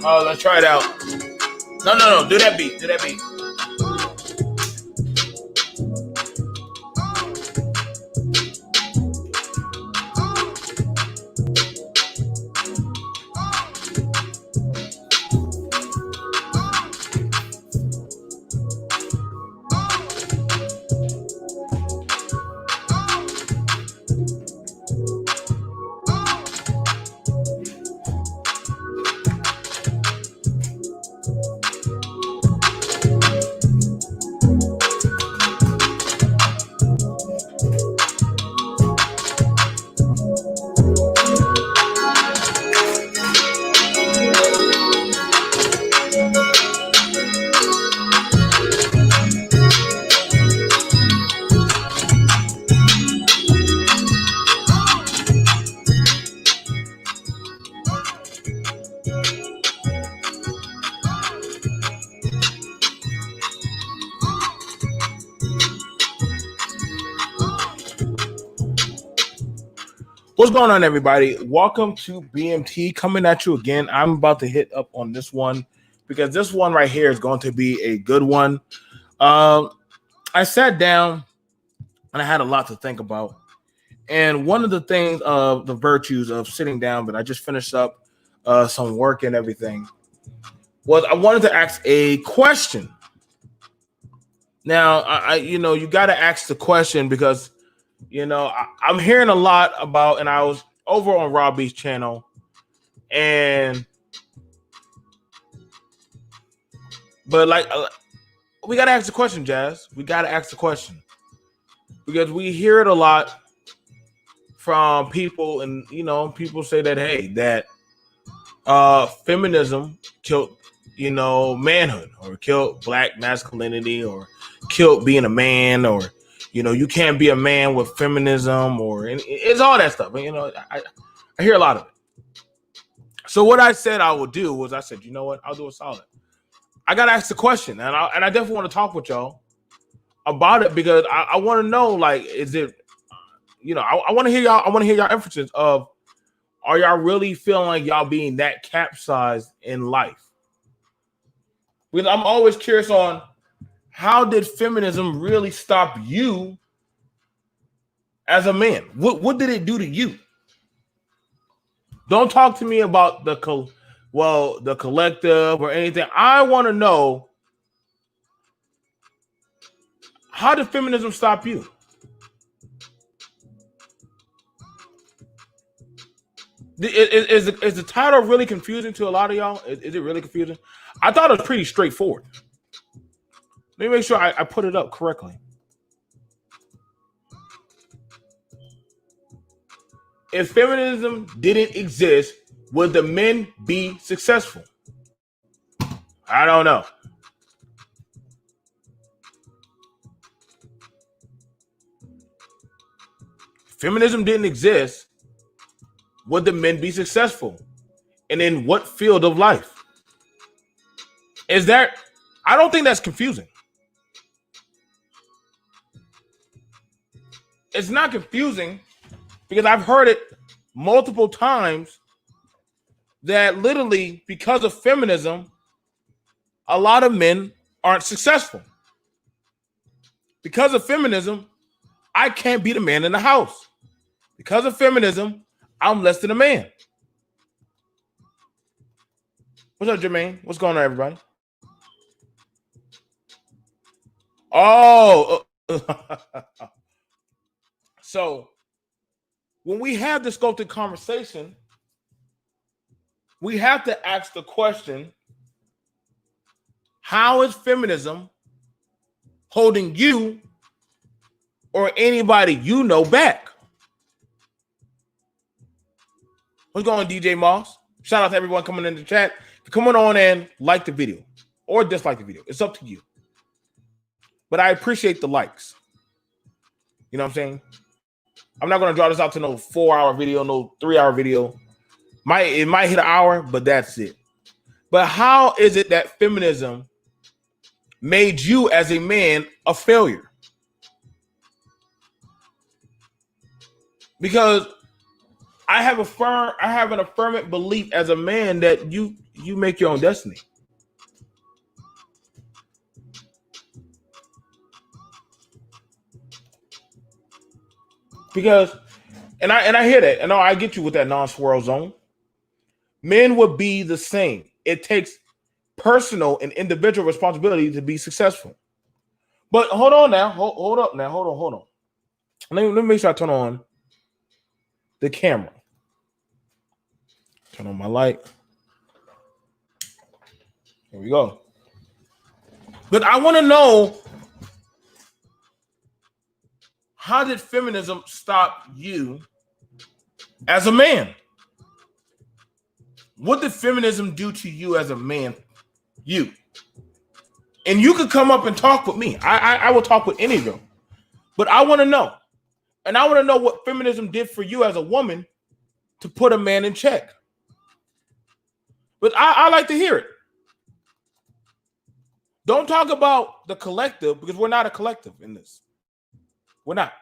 Oh, let's try it out. No. Do that beat. What's going on, everybody? Welcome to BMT, coming at you again. I'm about to hit up on this one because this one right here is going to be a good one. I sat down and I had a lot to think about. And one of the things of the virtues of sitting down, but I just finished up some work and everything, was I wanted to ask a question. Now, I you got to ask the question because I'm hearing a lot about, and I was over on Robbie's channel, but we got to ask the question, Jazz. We got to ask the question because we hear it a lot from people, and people say that, hey, that feminism killed, manhood, or killed black masculinity, or killed being a man, or you can't be a man with feminism, or it's all that stuff. I hear a lot of it. So what I said I would do was I said, you know what? I'll do a solid. I got to ask the question, and I definitely want to talk with y'all about it because I want to know, like, is it, I want to hear y'all. I want to hear y'all inferences of, are y'all really feeling like y'all being that capsized in life? Because I'm always curious on, how did feminism really stop you as a man? What did it do to you? Don't talk to me about the collective or anything. I want to know, how did feminism stop you? Is the title really confusing to a lot of y'all? Is it really confusing? I thought it was pretty straightforward. Let me make sure I put it up correctly. If feminism didn't exist, would the men be successful? I don't know. If feminism didn't exist, would the men be successful? And in what field of life? I don't think that's confusing. It's not confusing because I've heard it multiple times that literally because of feminism, a lot of men aren't successful. Because of feminism, I can't be the man in the house. Because of feminism, I'm less than a man. What's up, Jermaine? What's going on, everybody? Oh, so when we have this sculpted conversation, we have to ask the question, how is feminism holding you or anybody back? What's going on, DJ Moss? Shout out to everyone coming in the chat. Come on and like the video or dislike the video. It's up to you. But I appreciate the likes. You know what I'm saying? I'm not going to draw this out to no 4-hour video, no 3-hour video. It might hit an hour, but that's it. But how is it that feminism made you as a man a failure? Because I have an affirmative belief as a man that you you make your own destiny. Because, and I hear that, and I get you with that non-swirl zone. Men would be the same. It takes personal and individual responsibility to be successful. But hold on now, hold up now, hold on. Let me make sure I turn on the camera. Turn on my light. Here we go. But I want to know, how did feminism stop you as a man? What did feminism do to you as a man? You. And you could come up and talk with me. I will talk with any of them. But I want to know. And I want to know what feminism did for you as a woman to put a man in check. But I like to hear it. Don't talk about the collective, because we're not a collective in this. We're not.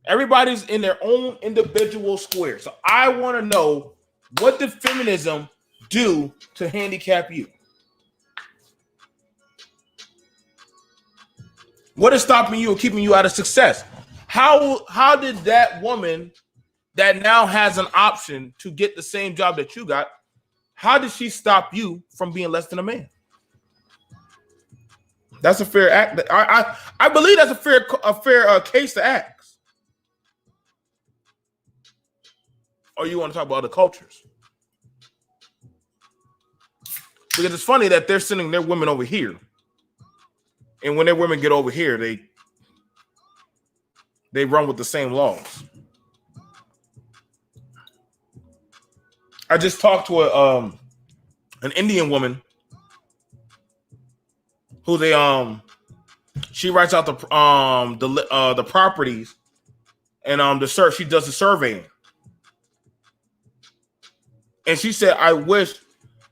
Everybody's in their own individual square. So I want to know, what did feminism do to handicap you? What is stopping you or keeping you out of success? How did that woman that now has an option to get the same job that you got, how did she stop you from being less than a man? That's a fair act. I believe that's a fair case to ask. Or you want to talk about other cultures? Because it's funny that they're sending their women over here, and when their women get over here, they run with the same laws. I just talked to an Indian woman who she writes out the properties and she does the surveying. And she said, I wish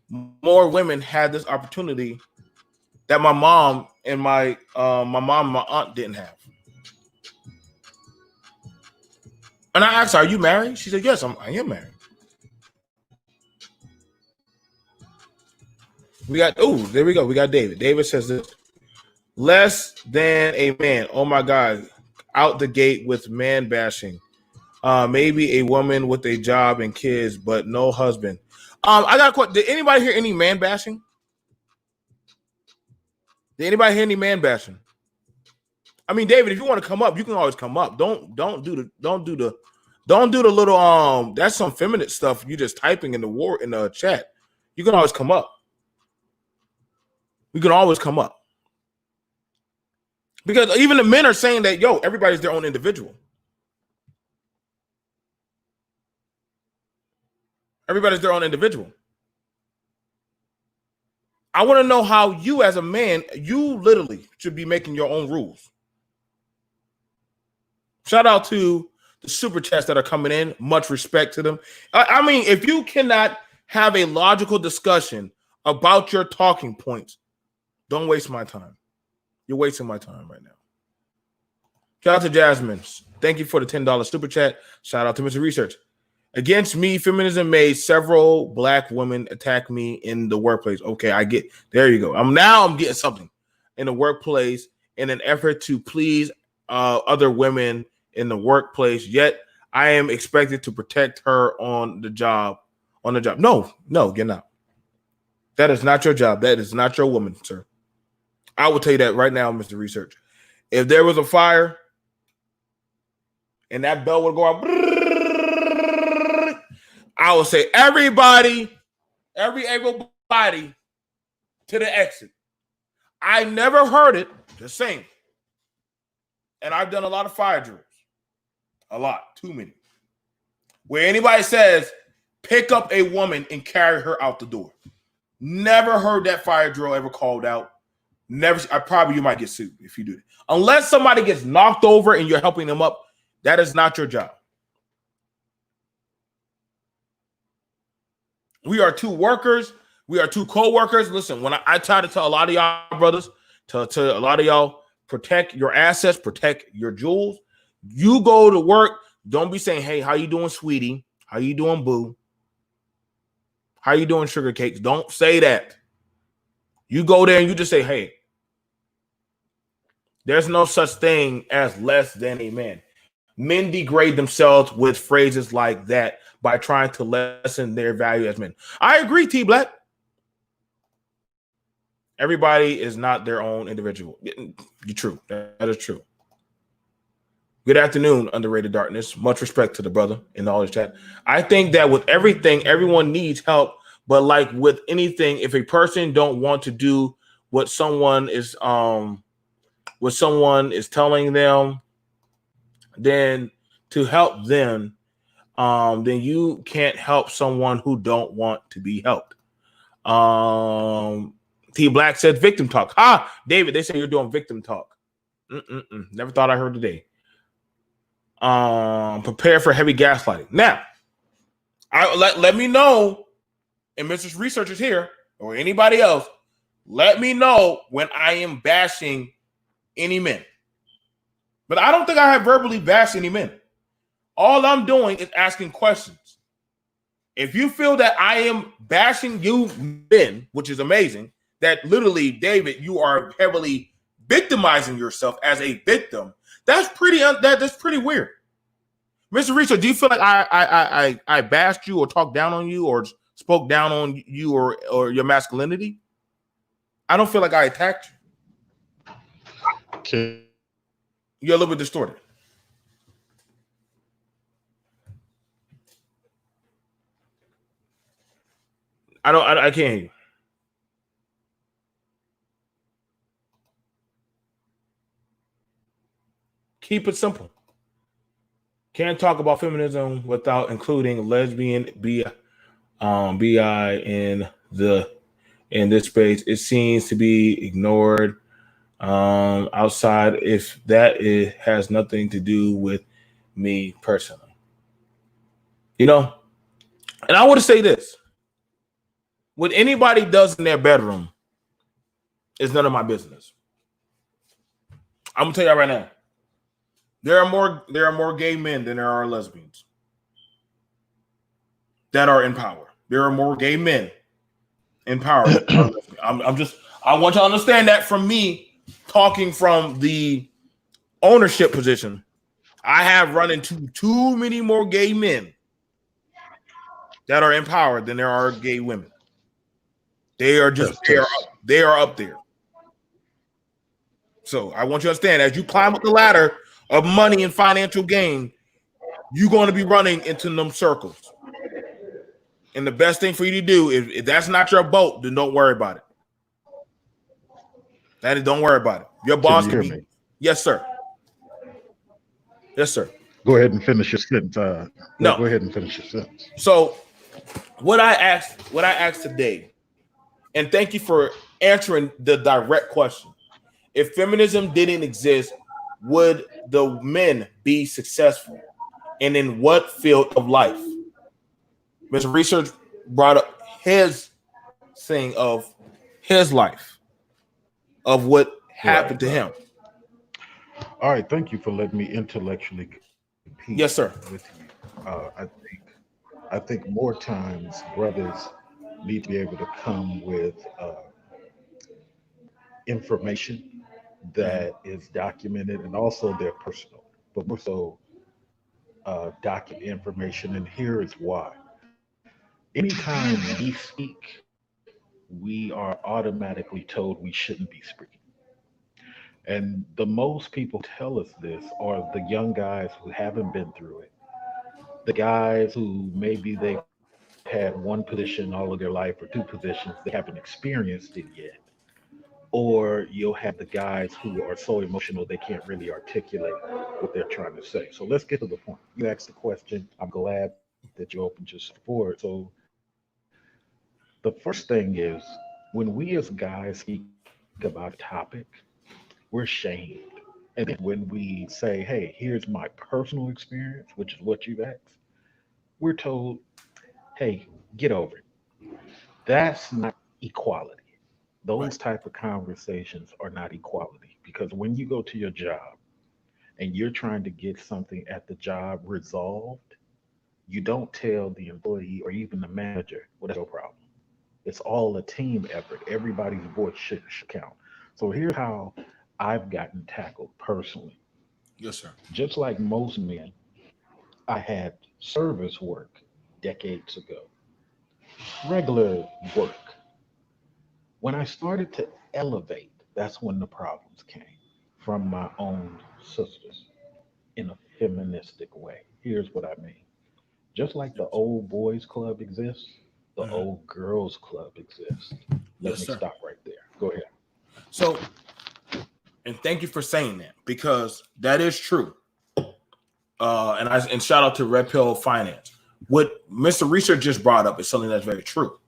more women had this opportunity that my mom and my aunt didn't have. And I asked her, are you married? She said, yes, I am married. There we go. We got David. David says this: less than a man. Oh my God. Out the gate with man bashing. Maybe a woman with a job and kids, but no husband. I got a question. Did anybody hear any man bashing? Did anybody hear any man bashing? I mean, David, if you want to come up, you can always come up. Don't do the little that's some feminine stuff you just typing in the chat. You can always come up. We can always come up. Because even the men are saying that, everybody's their own individual. Everybody's their own individual. I want to know how you, as a man, you literally should be making your own rules. Shout out to the super chats that are coming in. Much respect to them. I mean, if you cannot have a logical discussion about your talking points, don't waste my time. You're wasting my time right now. Shout out to Jasmine. Thank you for the $10 super chat. Shout out to Mr. Research. Against me, feminism made several black women attack me in the workplace. Okay, I get. There you go. I'm getting something in the workplace in an effort to please other women in the workplace. Yet I am expected to protect her on the job. No, you're not. That is not your job. That is not your woman, sir. I will tell you that right now, Mr. Research. If there was a fire and that bell would go out, I will say, everybody to the exit. I never heard it, just saying. And I've done a lot of fire drills. A lot, too many. Where anybody says, pick up a woman and carry her out the door. Never heard that fire drill ever called out. Never. You might get sued if you do that. Unless somebody gets knocked over and you're helping them up, that is not your job. We are two workers. We are two co-workers. Listen, when I try to tell a lot of y'all brothers, to a lot of y'all, protect your assets, protect your jewels. You go to work. Don't be saying, hey, how you doing, sweetie? How you doing, boo? How you doing, sugar cakes? Don't say that. You go there and you just say, hey, there's no such thing as less than a man. Men degrade themselves with phrases like that by trying to lessen their value as men. I agree, T Black. Everybody is not their own individual. You're true. That is true. Good afternoon, underrated darkness. Much respect to the brother in all his chat. I think that with everything, everyone needs help. But like with anything, if a person don't want to do what someone is telling them, then to help them, then you can't help someone who don't want to be helped. T Black said victim talk. David, they say you're doing victim talk. Never thought I heard today. Prepare for heavy gaslighting. Now, let me know, and Mr. Researchers here or anybody else, let me know when I am bashing any men. But I don't think I have verbally bashed any men. All I'm doing is asking questions. If you feel that I am bashing you men, which is amazing, that literally, David, you are heavily victimizing yourself as a victim, that's pretty weird. Mr. Research, do you feel like I bashed you or talked down on you or spoke down on you or your masculinity? I don't feel like I attacked you. Okay. You're a little bit distorted. I can't hear you. Keep it simple. Can't talk about feminism without including lesbian bi in this space. It seems to be ignored outside if that has nothing to do with me personally. You know, and I want to say this. What anybody does in their bedroom is none of my business. I'm gonna tell you right now. There are more gay men than there are lesbians that are in power. There are more gay men in power. I want you to understand that from me talking from the ownership position. I have run into too many more gay men that are in power than there are gay women. They are up there. So I want you to understand, as you climb up the ladder of money and financial gain, you're going to be running into them circles. And the best thing for you to do, if that's not your boat, then don't worry about it. Don't worry about it. Your boss can be. Yes, sir. Yes, sir. Go ahead and finish your sentence. No. Go ahead and finish your sentence. So what I asked today, and thank you for answering the direct question. If feminism didn't exist, would the men be successful? And in what field of life? Mr. Research brought up his thing of his life, of what happened to him. All right, thank you for letting me intellectually compete. Yes, sir. With you. I think more times brothers need to be able to come with information that is documented and also their personal, but more so document information. And here is why. Anytime we speak, we are automatically told we shouldn't be speaking. And the most people tell us this are the young guys who haven't been through it, the guys who maybe they've had one position all of their life or two positions, they haven't experienced it yet. Or you'll have the guys who are so emotional they can't really articulate what they're trying to say. So let's get to the point. You asked the question. I'm glad that you opened just for it. So the first thing is when we as guys speak about a topic, we're shamed. And then when we say, hey, here's my personal experience, which is what you've asked, we're told, hey, get over it. That's not equality. Those type of conversations are not equality because when you go to your job and you're trying to get something at the job resolved, You don't tell the employee or even the manager, well, that's your problem. It's all a team effort. Everybody's voice should count. So here's how I've gotten tackled personally. Yes, sir. Just like most men, I had service work decades ago, regular work. When I started to elevate, that's when the problems came from my own sisters in a feministic way. Here's what I mean. Just like the old boys club exists, the Mhm. old girls club exists. Let Yes, me sir. stop right there. Go ahead. So, and thank you for saying that because that is true. And shout out to Redpill Finance. What Mr. Research just brought up is something that's very true.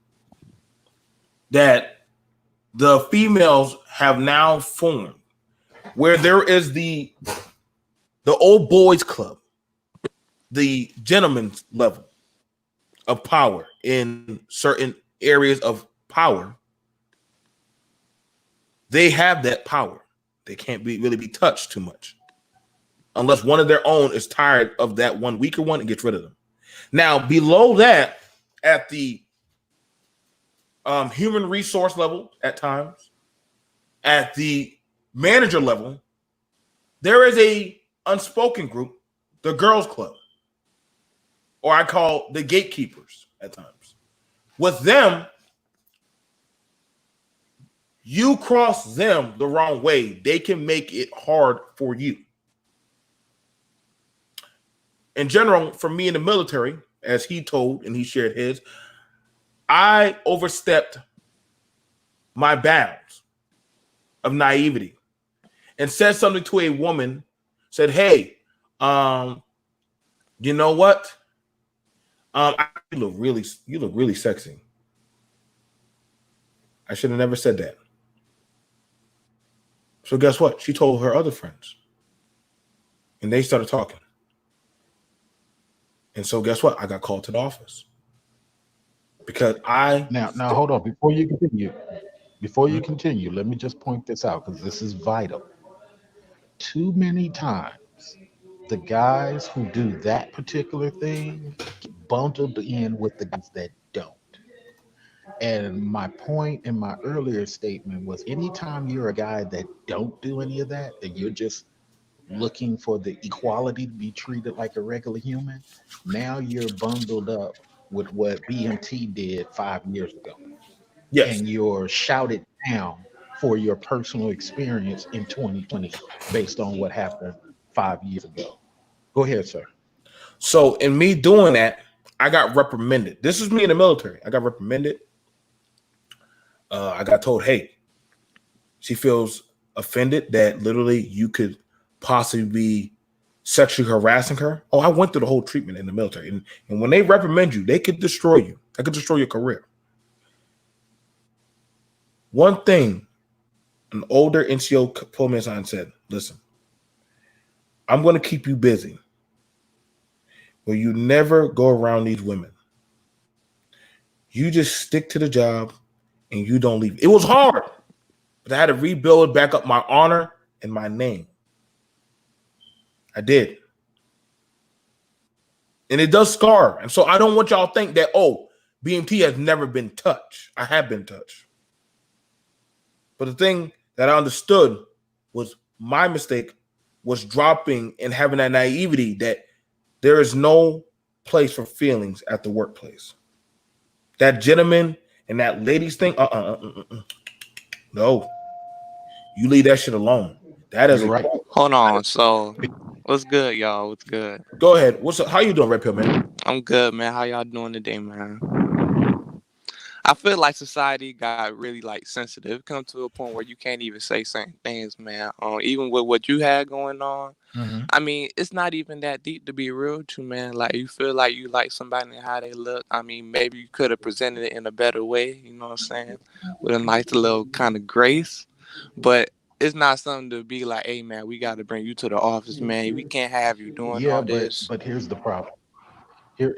That the females have now formed where there is the old boys club, the gentleman's level of power in certain areas of power. They have that power. They can't really be touched too much unless one of their own is tired of that one weaker one and gets rid of them. Now, below that, at the human resource level, at times, at the manager level, there is a unspoken group, the girls' club, or I call the gatekeepers at times. With them, you cross them the wrong way, they can make it hard for you. In general, for me in the military, as he told and he shared his, I overstepped my bounds of naivety and said something to a woman, said, "Hey, um, you know what? You look really sexy." I should have never said that. So guess what? She told her other friends, and they started talking. And so guess what? I got called to the office because I. Now, hold on. Before you continue, let me just point this out because this is vital. Too many times, the guys who do that particular thing get bundled in with the guys that don't. And my point in my earlier statement was anytime you're a guy that don't do any of that, that you're just looking for the equality to be treated like a regular human, now you're bundled up with what BMT did 5 years ago. Yes. And you're shouted down for your personal experience in 2020 based on what happened 5 years ago. Go ahead, sir. So in me doing that, I got reprimanded. This is me in the military. I got reprimanded. I got told, "Hey, she feels offended that literally you could possibly be sexually harassing her." Oh, I went through the whole treatment in the military. And when they reprimand you, they could destroy you. They could destroy your career. One thing an older NCO pulled me aside and said, "Listen, I'm going to keep you busy, but you never go around these women. You just stick to the job and you don't leave." It was hard, but I had to rebuild back up my honor and my name. I did. And it does scar. And so I don't want y'all to think that, oh, BMT has never been touched. I have been touched. But the thing that I understood was my mistake was dropping and having that naivety that there is no place for feelings at the workplace. That gentleman and that ladies thing, no, you leave that shit alone. That is You're a right. Hold on. So, what's good, y'all? What's good? go ahead. What's up? How you doing, Red Pill Man? I'm good, man. How y'all doing today, man? I feel like society got really like sensitive. It come to a point where you can't even say certain things, man. Even with what you had going on, Mhm. I mean, it's not even that deep to be real to, man. Like you feel like you like somebody and how they look. I mean, maybe you could have presented it in a better way. You know what I'm saying? With a nice little kind of grace, but it's not something to be like, hey, man, we got to bring you to the office, man. We can't have you doing Yeah, all but this. but here's the problem. Here,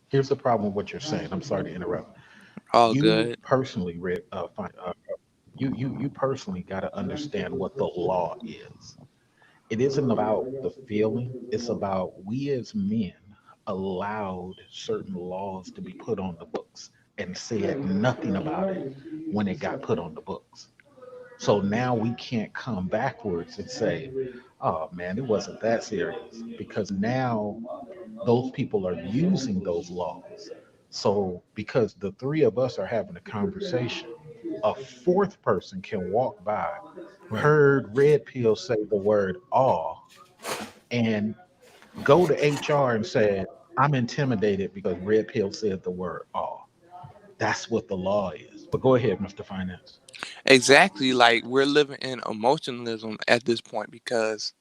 here's the problem with what you're saying. I'm sorry to interrupt. All You good. personally, you personally got to understand what the law is. It isn't about the feeling. It's about we as men allowed certain laws to be put on the books and said nothing about it when it got put on the books. So now we can't come backwards and say, oh man, it wasn't that serious, because now those people are using those laws. So because the three of us are having a conversation, a fourth person can walk by, Right. heard red pill say the word all, and go to HR and say, I'm intimidated because red pill said the word all. That's what the law is. But go ahead, Mr. Finance. Exactly. Like we're living in emotionalism at this point because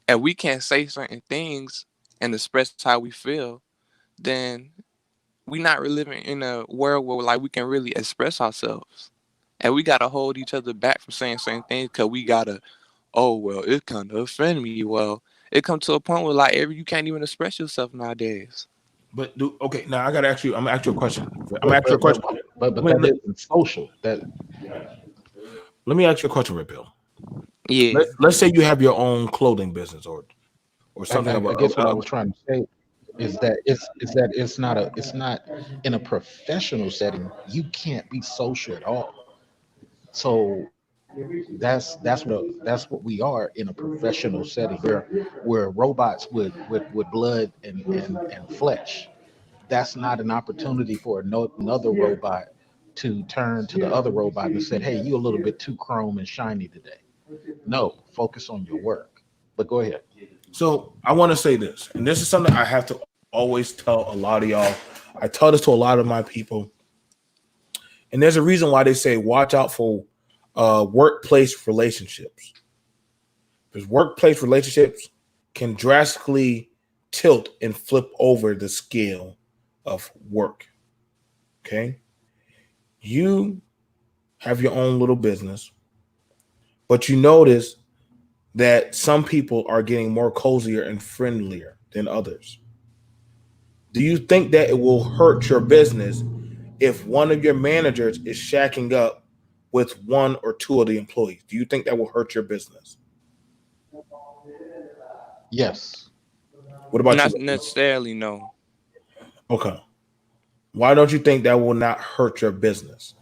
if we can't say certain things and express how we feel, then we not really living in a world where like we can really express ourselves. And we gotta hold each other back from saying certain things because we gotta, oh well, it kinda offend me. Well, it comes to a point where like every you can't even express yourself nowadays. But do okay. Now I gotta ask you. I'm gonna ask you a question. I'm gonna But ask you a but but question. but Let that me, isn't social. That let me ask you a question, Red Pill. Yeah. Let's say you have your own clothing business or something I guess what I was trying to say is that it's not in a professional setting. You can't be social at all. So that's what we are in a professional setting. We're robots with blood and flesh. That's not an opportunity for another robot to turn to the other robot and say, hey, you a little bit too chrome and shiny today. No, focus on your work. But go ahead. So I want to say this, and this is something I have to always tell a lot of y'all. I tell this to a lot of my people, and there's a reason why they say watch out for workplace relationships. Because workplace relationships can drastically tilt and flip over the scale of work. Okay, you have your own little business, but you notice that some people are getting more cozier and friendlier than others. Do you think that it will hurt your business if one of your managers is shacking up with one or two of the employees? Do you think that will hurt your business? Yes. What about Not you? necessarily, no. Okay. Why don't you think that will not hurt your business?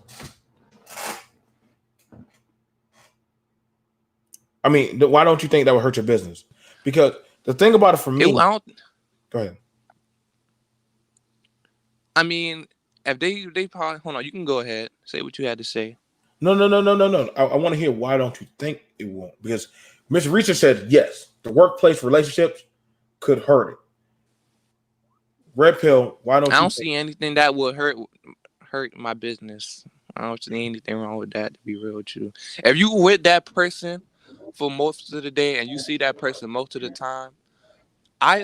I mean, why don't you think that will hurt your business? Because the thing about it for It me, I don't go ahead. I mean, if they probably hold on, you can go ahead. Say what you had to say. No, no, no, no, no, no. I want to hear why don't you think it won't? Because Mr. Research said yes, the workplace relationships could hurt it. Red pill, why I don't you don't think? see anything that would hurt my business. I don't see anything wrong with that, to be real with you. If you with that person for most of the day and you see that person most of the time, I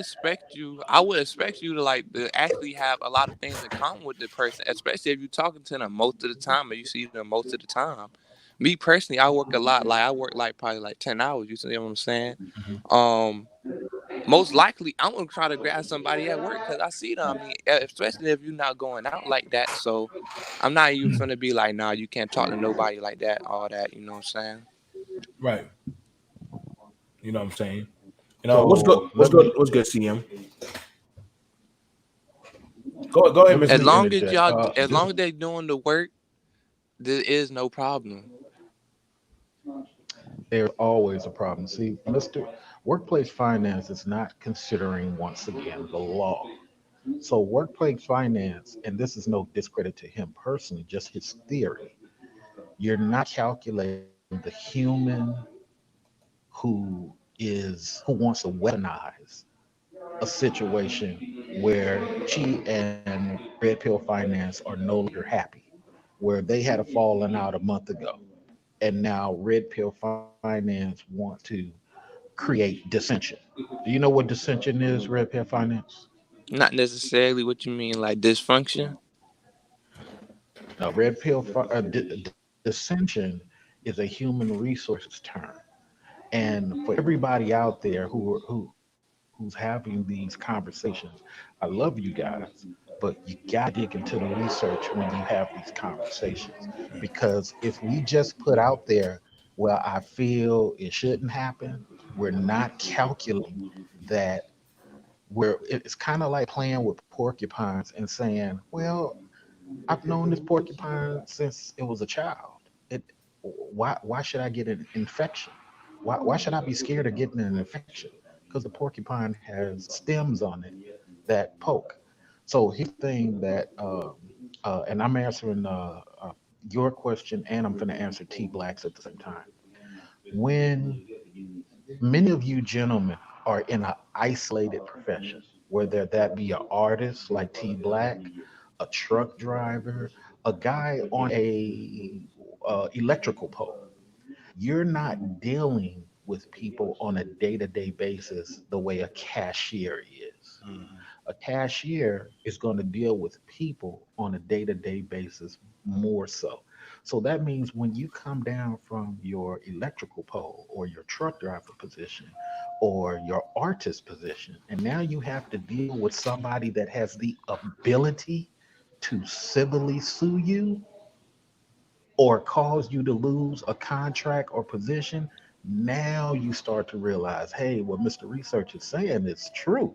would expect you to like to actually have a lot of things in common with the person, especially if you're talking to them most of the time and you see them most of the time. Me personally, I work a lot. Like I work like probably like 10 hours. You see what I'm saying? Mhm. Um, Most likely I'm gonna try to grab somebody at work because I see them. I mean, especially if you're not going out like that. So I'm not even gonna be like, nah, you can't talk to nobody like that, all that. You know what I'm saying? Right. You know what I'm saying? You know, what's good? So let me What's good, CM? Go ahead, let Mr. As me long as interject. y'all, as This long as they're doing the work, there is no problem. There's always a problem. See, Mr. Workplace Finance is not considering once again the law. So workplace finance, and this is no discredit to him personally, just his theory. You're not calculating the human who wants to weaponize a situation where she and Red Pill Finance are no longer happy, where they had a falling out a month ago, and now Red Pill Finance want to create dissension. Do you know what dissension is, Red Pill Finance? Not necessarily what you mean, like dysfunction. Now, dissension is a human resources term, and for everybody out there who's having these conversations, I love you guys, but you gotta dig into the research when you have these conversations, because if we just put out there, well, I feel it shouldn't happen, we're not calculating that where it's kind of like playing with porcupines and saying, well, I've known this porcupine since it was a child. It why should I get an infection? Why should I be scared of getting an infection? Because the porcupine has stems on it that poke. So here's the thing that and I'm answering your question, and I'm going to answer T Black's at the same time. When many of you gentlemen are in an isolated profession, whether that be an artist like T Black, a truck driver, a guy on a electrical pole, you're not dealing with people on a day-to-day basis the way a cashier is. Mhm. A cashier is going to deal with people on a day-to-day basis more so. So that means when you come down from your electrical pole or your truck driver position or your artist position, and now you have to deal with somebody that has the ability to civilly sue you or cause you to lose a contract or position, now you start to realize, hey, what Mr. Research is saying is true.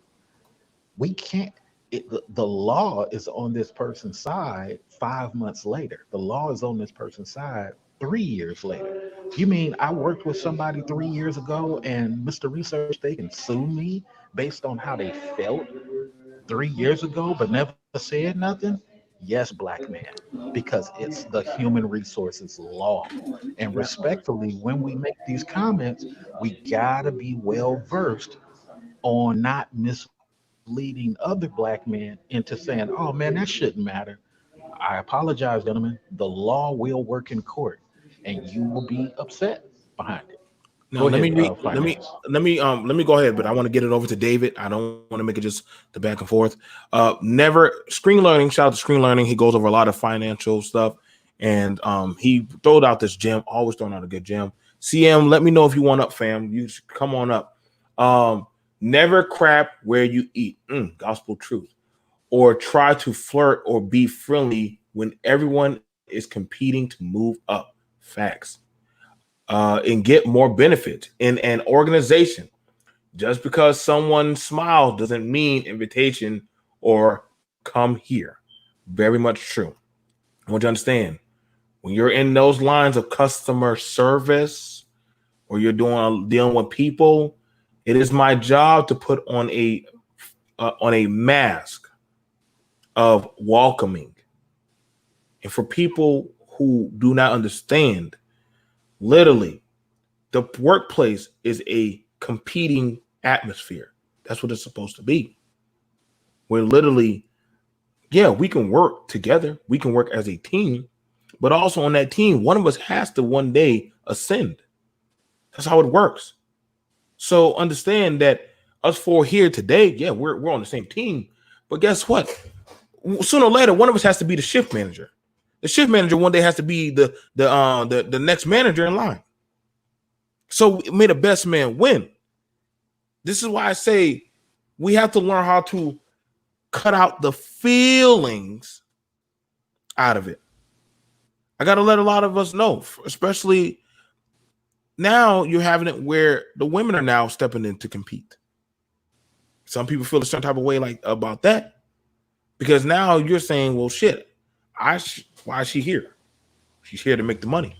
We can't, the law is on this person's side 5 months later. The law is on this person's side 3 years later. You mean I worked with somebody 3 years ago and Mr. Research, they can sue me based on how they felt 3 years ago, but never said nothing? Yes, black man, because it's the human resources law. And Yeah. respectfully, when we make these comments, we gotta be well versed on not misleading other black men into saying, oh man, that shouldn't matter. I apologize, gentlemen. The law will work in court and you will be upset behind it. Now Go let ahead, me read. finance. Let me go ahead, but I want to get it over to David. I don't want to make it just the back and forth. Never screen learning. Shout out to screen learning. He goes over a lot of financial stuff, and he throwed out this gem. Always throwing out a good gem. CM, let me know if you want up, fam. You should come on up. Never crap where you eat. Gospel truth. Or try to flirt or be friendly when everyone is competing to move up. Facts. And get more benefit in an organization. Just because someone smiles doesn't mean invitation or come here. Very much true. I want you to understand when you're in those lines of customer service or you're doing dealing with people, it is my job to put on a mask of welcoming. And for people who do not understand, literally, the workplace is a competing atmosphere. That's what it's supposed to be. Where literally, yeah, we can work together, we can work as a team, but also on that team, one of us has to one day ascend. That's how it works. So understand that us four here today, yeah, we're on the same team. But guess what? Sooner or later, one of us has to be the shift manager. The shift manager one day has to be the next manager in line. So may the best man win. This is why I say we have to learn how to cut out the feelings out of it. I got to let a lot of us know, especially now you're having it where the women are now stepping in to compete. Some people feel a certain type of way like about that because now you're saying, well, shit, why is she here? She's here to make the money.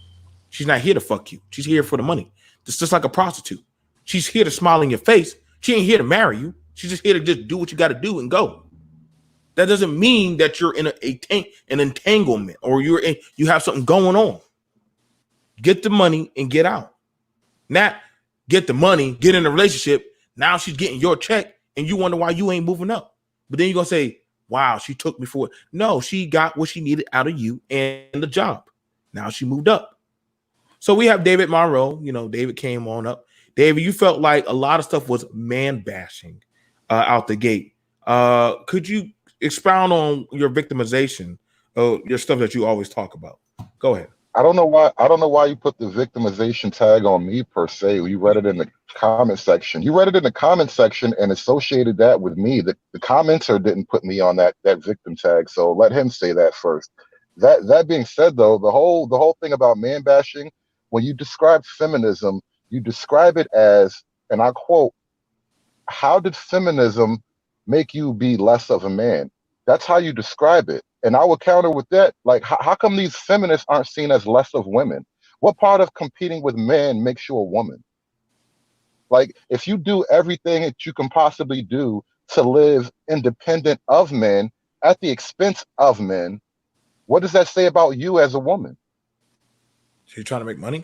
She's not here to fuck you. She's here for the money. It's just like a prostitute. She's here to smile in your face. She ain't here to marry you. She's just here to just do what you got to do and go. That doesn't mean that you're in an entanglement or you have something going on. Get the money and get out. Not get the money, get in a relationship. Now she's getting your check and you wonder why you ain't moving up. But then you're going to say, wow, she took me for it. No, she got what she needed out of you and the job. Now she moved up. So we have David Monroe. You know, David came on up. David, you felt like a lot of stuff was man bashing out the gate. Could you expound on your victimization, your stuff that you always talk about? Go ahead. I don't know why. I don't know why you put the victimization tag on me per se. You read it in the comment section. You read it in the comment section and associated that with me. The commenter didn't put me on that victim tag. So let him say that first. That being said, though, the whole thing about man bashing, when you describe feminism, you describe it as, and I quote, "How did feminism make you be less of a man. That's how you describe it. And I would counter with that, like, how come these feminists aren't seen as less of women? What part of competing with men makes you a woman? Like, if you do everything that you can possibly do to live independent of men at the expense of men, what does that say about you as a woman? So you're trying to make money?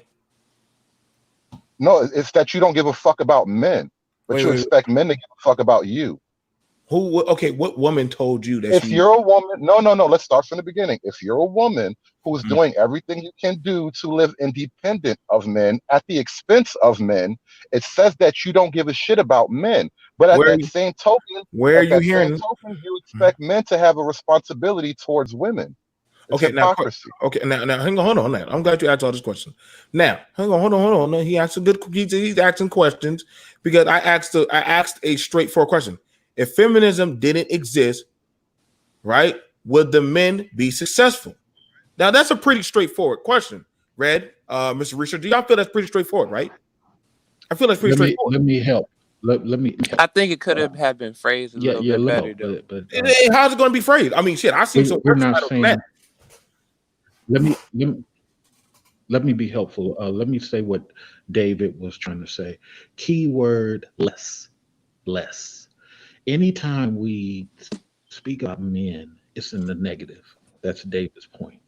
No, it's that you don't give a fuck about men, but you expect men to give a fuck about you. Who? Okay, what woman told you that? If you're a woman, no. Let's start from the beginning. If you're a woman who's doing everything you can do to live independent of men at the expense of men, it says that you don't give a shit about men. But at that same token, you expect men to have a responsibility towards women. It's hypocrisy. Now, hang on, hold on. Now, I'm glad you asked all this question. Now, hang on, hold on. No, he asked he's asking questions because I asked a straightforward question. If feminism didn't exist, right, would the men be successful? Now, that's a pretty straightforward question. Red, Mr. Richard, do y'all feel that's pretty straightforward, right? I feel that's pretty straightforward. Let me help. Let me. I think it could have been phrased a little bit better, though. But how's it going to be phrased? I mean, shit, I seen some. We're not saying. Let me be helpful. Let me say what David was trying to say. Keyword less. Anytime we speak about men, it's in the negative. That's David's point.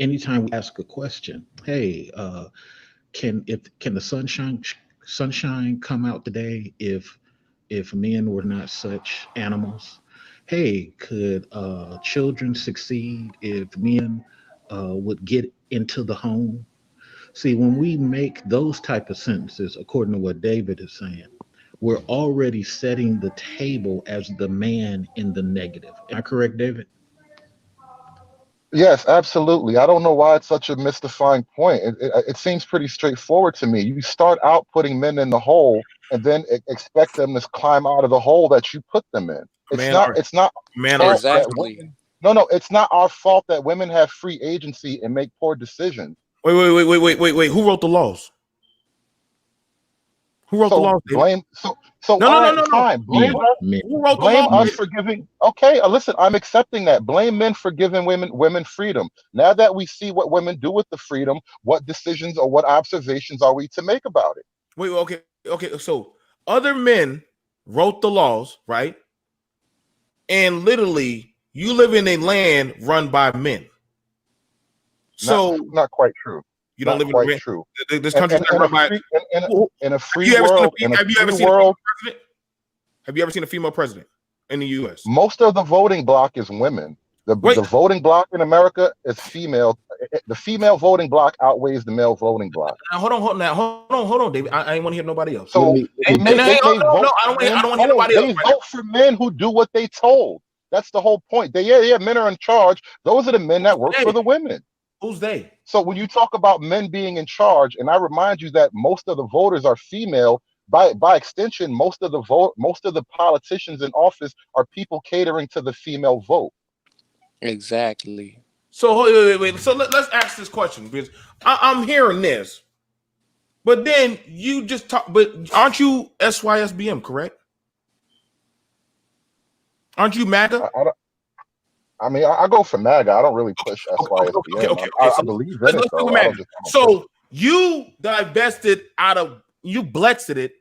Anytime we ask a question, hey, can the sunshine come out today if men were not such animals? Hey, could children succeed if men would get into the home? See, when we make those type of sentences, according to what David is saying, we're already setting the table as the man in the negative. Am I correct, David? Yes, absolutely. I don't know why it's such a mystifying point. It seems pretty straightforward to me. You start out putting men in the hole and then expect them to climb out of the hole that you put them in. It's not exactly. No, it's not our fault that women have free agency and make poor decisions. Wait. Who wrote the laws? Who wrote the laws? Blame. No. Fine. Blame us for giving. Okay, listen. I'm accepting that. Blame men for giving women freedom. Now that we see what women do with the freedom, what decisions or what observations are we to make about it? Wait. Okay. So other men wrote the laws, right? And literally, you live in a land run by men. So not quite true. You don't live in a true. This country is run by in a free world. Have you ever seen a female president in the U.S.? Most of the voting bloc is women. The voting bloc in America is female. The female voting bloc outweighs the male voting bloc. Now, hold on, David. I ain't want to hear nobody else. So I don't want to hear nobody else. They vote for men who do what they told. That's the whole point. Men are in charge. Those are the men that work for the women. Who's they? So when you talk about men being in charge, and I remind you that most of the voters are female, by extension, most of the politicians in office are people catering to the female vote. Exactly. So wait. So let's ask this question because I'm hearing this, but then you just talk. But aren't you SYSBM, correct? Aren't you MAGA? I go for MAGA. I don't really push SYSBM. Okay. I believe in it, though. So you you blexed it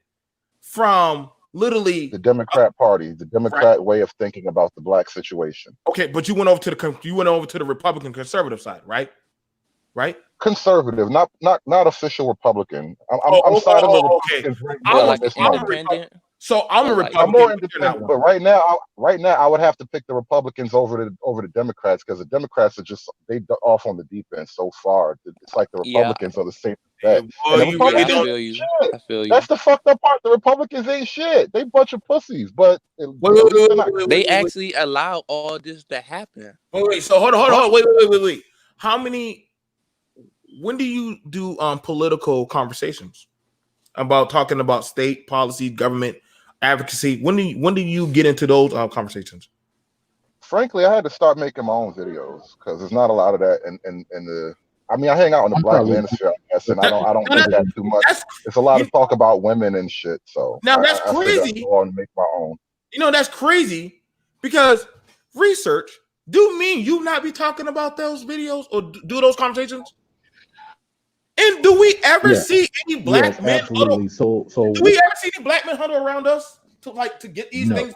from literally the Democrat Party, the Democrat way of thinking about the black situation. Okay, but you went over to the Republican conservative side, right? Right? Conservative, not official Republican. I'm siding with Republicans like independent. So I'm a Republican. I'm more independent, but right now I would have to pick the Republicans over the Democrats because the Democrats are just off on the deep end so far. It's like the Republicans are the same. I feel you. That's the fucked up part. The Republicans ain't shit. They bunch of pussies. But they actually allow all this to happen. Wait. So hold on. Wait. When do you do political conversations about talking about state policy, government advocacy? When do you get into those conversations? Frankly, I had to start making my own videos because there's not a lot of that in the. I mean, I hang out in the black manosphere, I guess, and I don't do that too much. It's a lot of talk about women and shit. So now that's crazy. I go and make my own. You know, that's crazy because research do mean you not be talking about those videos or do those conversations. And do we ever see any black men? Absolutely. So Do we ever see any black men huddle around us to get these things?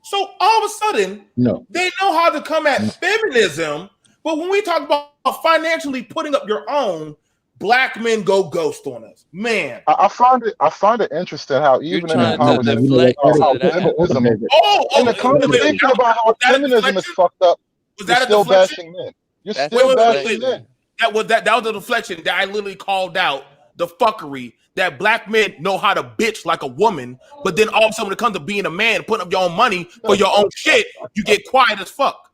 So all of a sudden, they know how to come at feminism, but when we talk about financially putting up your own, black men go ghost on us. Man, I find it interesting how even in the conversation about how feminism is fucked up, you're still bashing men. You're still bashing men. That was a deflection that I literally called out the fuckery that black men know how to bitch like a woman, but then all of a sudden when it comes to being a man, putting up your own money for your own shit, you get quiet as fuck.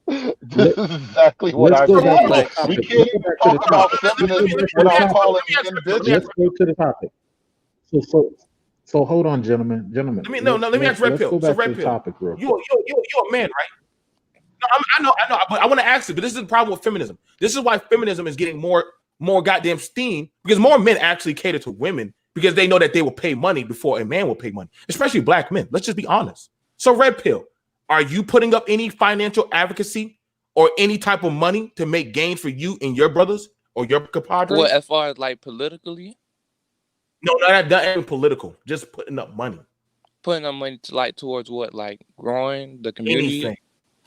This is exactly what I mean. We can't even talk about feminism without calling men bitches. Let's go to the topic. So hold on, gentlemen. Let me ask Red Pill. So Red Pill, you're a man, right? No, I know, but I want to ask you. But this is the problem with feminism. This is why feminism is getting more goddamn steam, because more men actually cater to women because they know that they will pay money before a man will pay money, especially black men. Let's just be honest. So Red Pill, are you putting up any financial advocacy or any type of money to make gains for you and your brothers or your compadres? Well, as far as like politically? No, not even political. Just putting up money. Putting up money to like towards what? Like growing the community? Anything.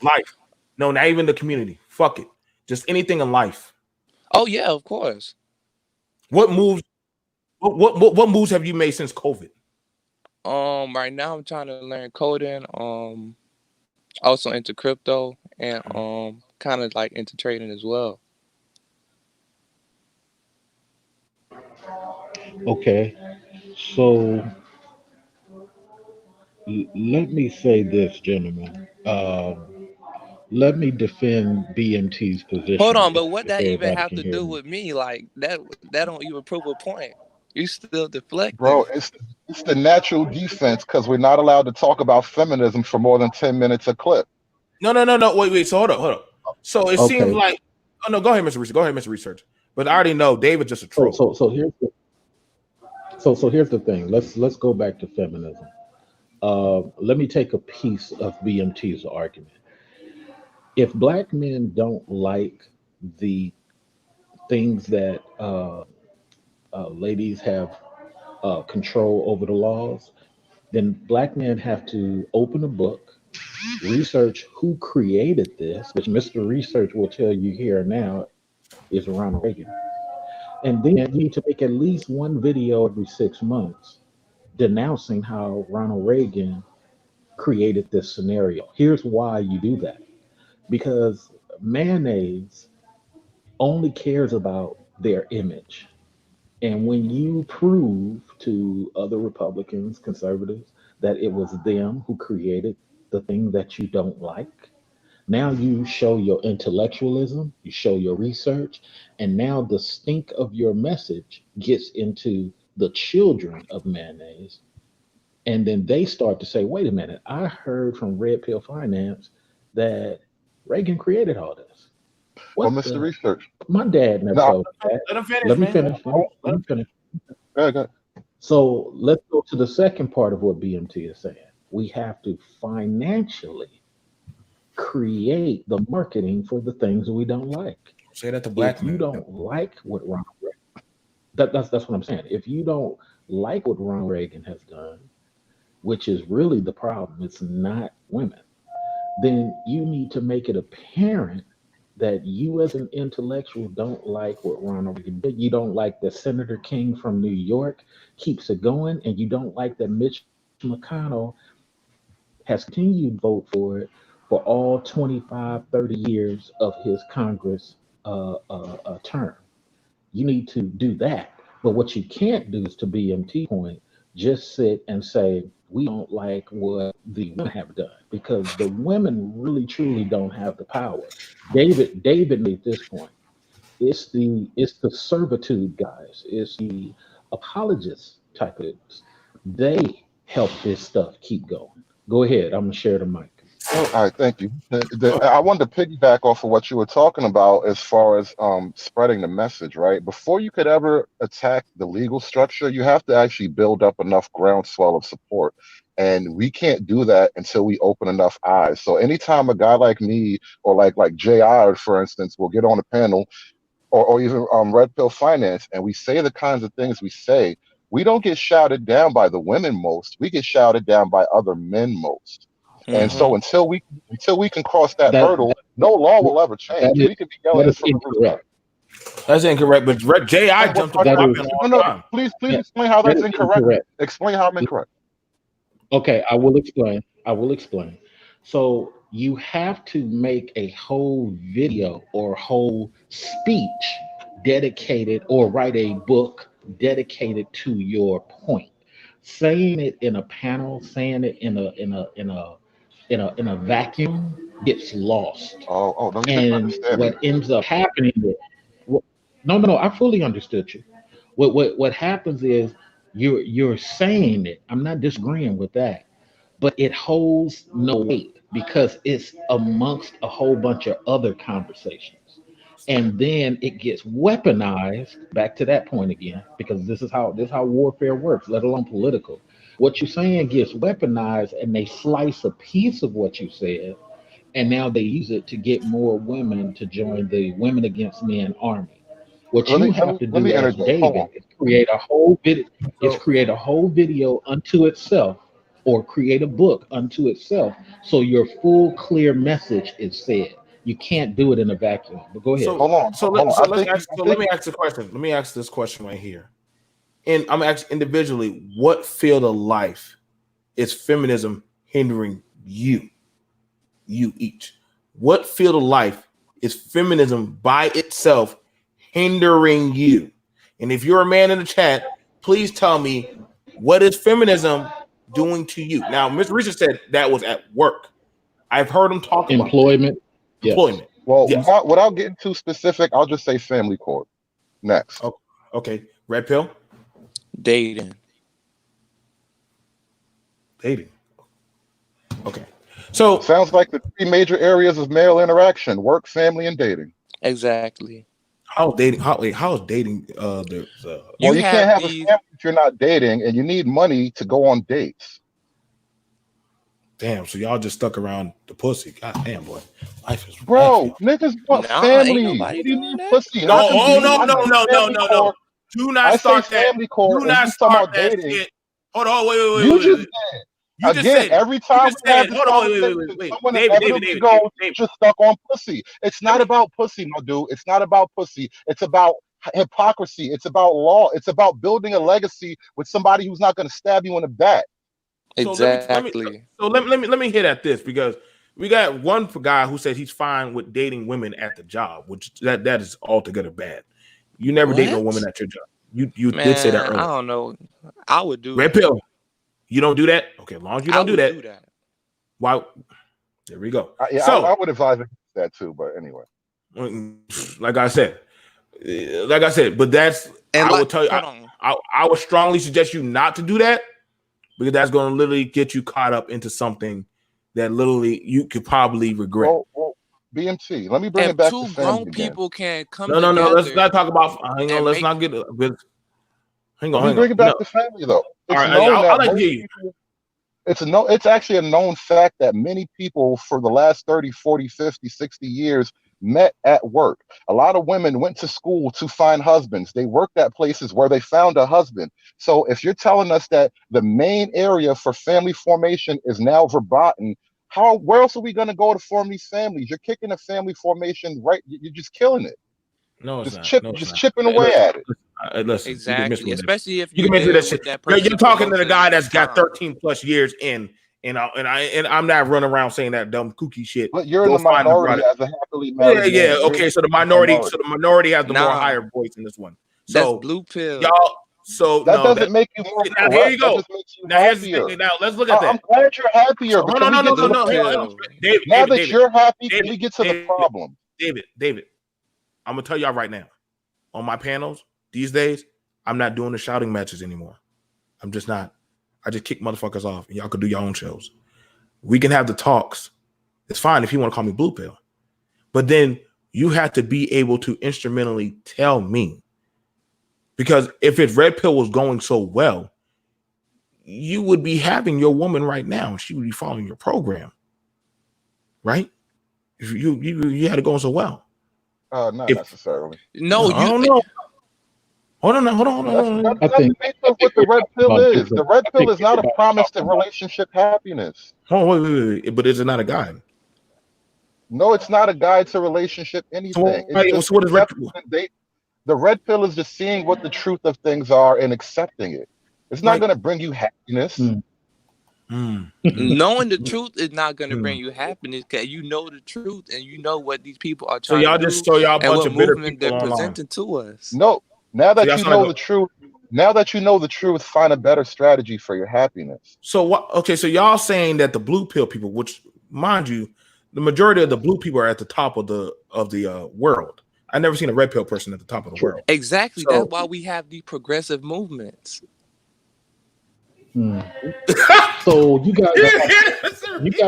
Life. No, not even the community. Fuck it. Just anything in life. Oh yeah, of course. What moves? What moves have you made since COVID? Right now I'm trying to learn coding. Also into crypto and kind of like into trading as well. Okay, so let me say this, gentlemen. Let me defend BMT's position. Hold on, but what that even have to do with me? Like that don't even prove a point. You still deflecting. Bro, it's the natural defense because we're not allowed to talk about feminism for more than 10 minutes a clip. No. Wait. So hold up. So it seems like, oh no, go ahead, Mr. Research. Go ahead, Mr. Research. But I already know David's just a troll. So here's the thing. Let's go back to feminism. Let me take a piece of BMT's argument. If black men don't like the things that ladies have control over the laws, then black men have to open a book, research who created this, which Mr. Research will tell you here now is Ronald Reagan. And then you need to make at least one video every 6 months denouncing how Ronald Reagan created this scenario. Here's why you do that. Because mayonnaise only cares about their image. And when you prove to other Republicans, conservatives, that it was them who created the thing that you don't like, now you show your intellectualism, you show your research, and now the stink of your message gets into the children of mayonnaise. And then they start to say, wait a minute, I heard from Red Pill Finance that Reagan created all this. Well, Mr. Research. My dad never told me that. Let him finish. Let me finish. Go. So let's go to the second part of what BMT is saying. We have to financially create the marketing for the things we don't like. Say that to black men. If you don't like what Ronald Reagan, that's what I'm saying. If you don't like what Ronald Reagan has done, which is really the problem, it's not women, then you need to make it apparent that you as an intellectual don't like what Ronald Reagan did. You don't like that Senator King from New York keeps it going, and you don't like that Mitch McConnell has continued to vote for it for all 25, 30 years of his Congress term. You need to do that. But what you can't do is, to BMT point, just sit and say, we don't like what the women have done, because the women really truly don't have the power. David made this point. It's the servitude guys. It's the apologists type of things. They help this stuff keep going. Go ahead. I'm gonna share the mic. All right, thank you. I wanted to piggyback off of what you were talking about as far as spreading the message, right? Before you could ever attack the legal structure, you have to actually build up enough groundswell of support. And we can't do that until we open enough eyes. So anytime a guy like me or like JI, for instance, will get on a panel, or even Red Pill Finance, and we say the kinds of things we say, we don't get shouted down by the women most. We get shouted down by other men most. And so Mm-hmm. until we can cross that That hurdle, no law will ever that change. is We can be yelling that this is from the rooftop. incorrect. That's incorrect. But J.I. Explain what jumped on part That that my is panel no all no. the time. Please yeah, explain how that that's is incorrect. incorrect. Explain how I'm incorrect. Okay, I will explain. I will explain. So you have to make a whole video or whole speech dedicated, or write a book dedicated to your point. Saying it in a panel, saying it in a vacuum gets lost. Oh no, you didn't And understand me. what ends up happening is, wh- no, no, no, I fully understood you. What happens is you're saying it. I'm not disagreeing with that, but it holds no weight because it's amongst a whole bunch of other conversations. And then it gets weaponized back to that point again, because this is how warfare works, let alone political. What you're saying gets weaponized, and they slice a piece of what you said, and now they use it to get more women to join the Women Against Men army. What Let you me let have me to let do me as interject. Hold on. David is create a whole video, So, unto itself, or create a book unto itself, so your full clear message is said. You can't do it in a vacuum. But go ahead. so, Hold on. so Hold let on. so let's ask. So let me ask the question. Let me ask this question right here. And I'm asking individually, what field of life is feminism hindering you? You each. What field of life is feminism by itself hindering you? And if you're a man in the chat, please tell me, what is feminism doing to you? Now, Mr. Richard said that was at work. I've heard him talk about that. Employment, yes. Employment. Well, Yes. without getting too specific, I'll just say family court. Next. Oh, okay. Red pill. Dating. Dating. Okay. So Sounds like the three major areas of male interaction: work, family, and dating. Exactly. how dating? How is dating? You Well, you can't have have a these. family if you're not dating, and you need money to go on dates. Damn. So y'all just stuck around the pussy. God damn, boy. Life is bad for Bro, y'all. niggas want Nah, ain't family. nobody What do you doing mean that. pussy? No, How come oh you? no, I no, say no, no, family no, no. court. Do not I say start that. family court, Do and not you talking start about that dating. shit. Hold on, wait, wait, wait, You wait, just wait. did. You just Again, said it. every You time just we said have it. this Hold on, wait, wait, conversation, wait, wait. someone David, David, inevitably David, goes, David, "You David. just stuck on pussy." It's Let not me about pussy, my dude. It's not about pussy. It's about hypocrisy. It's about law. It's about building a legacy with somebody who's not going to stab you in the back. so let me Exactly. so let me hit at this, because we got one guy who said he's fine with dating women at the job, which that is altogether bad. You never date no woman What? at your job. You did say that Man, I earlier. don't know. I would do Red that. pill. You don't do that? Okay, as long as you I don't do would that, do that. why? There we go. Yeah, So, I would advise against that too. But anyway, like I said, but that's, And I like, would tell you, hold on. I would strongly suggest you not to do that, because that's going to literally get you caught up into something that literally you could probably regret. well, BMT. Let me bring If it back to two family grown again. people can come No, no, no. Let's together not talk about. Hang on. and Let's make, not get. Hang Let on. me Hang on. bring it No. back to family though. All It's right. known I'll that like to most hear you. people it's actually a known fact that many people for the last 30, 40, 50, 60 years met at work. A lot of women went to school to find husbands. They worked at places where they found a husband. So if you're telling us that the main area for family formation is now verboten, where else are we going to go to form these families? You're kicking a family formation right. You're just killing it. No, it's Just not. No, it's just not. chipping Hey, away at it. listen. You can exactly, misread that. especially if You you're can misread that there shit. with that You're person for talking to most the of guy the that's got time. 13 plus years in, and I'm not running around saying that dumb kooky shit. But you're in Go the find the minority brother. as a happily Yeah, married yeah. man. You're in Okay, so the the minority. minority has the more Nah, higher voice in this one. that's So blue pill. y'all. So That no, that doesn't make you more now here correct. you That go. just makes you Now here's the thing. happier. Now let's look at I'm that. glad you're happier, So but hold can on, we no, no, get no, to Blue the no, problem? pill. David, Now David, that David, you're happy, can David, we get to the David, problem? David. I'm gonna tell y'all right now. On my panels these days, I'm not doing the shouting matches anymore. I'm just not. I just kick motherfuckers off, and y'all could do your own shows. We can have the talks. It's fine if you want to call me blue pill, but then you have to be able to instrumentally tell me, because if red pill was going so well, you would be having your woman right now. She would be following your program, right? If you had it going so well. Not necessarily. No, I you. don't know. Hold on. That's I not think the nature of what the red pill about is. The red pill is not a promise to relationship happiness. Hold on, wait. But is it not a guide? No, it's not a guide to relationship anything. It's just what is red? the red pill is just seeing what the truth of things are and accepting it. It's not Right. going to bring you happiness. Knowing the truth is not going to bring you happiness, because you know the truth and you know what these people are So trying y'all to just do so y'all a and bunch what of bitter movement people they're online. presenting to us. No, now that you know the truth, find a better strategy for your happiness. So what? Okay, so y'all saying that the blue pill people, which mind you, the majority of the blue people are at the top of the world. I never seen a red pill person at the top of the world. Exactly. So, That's why we have these progressive movements. So you guys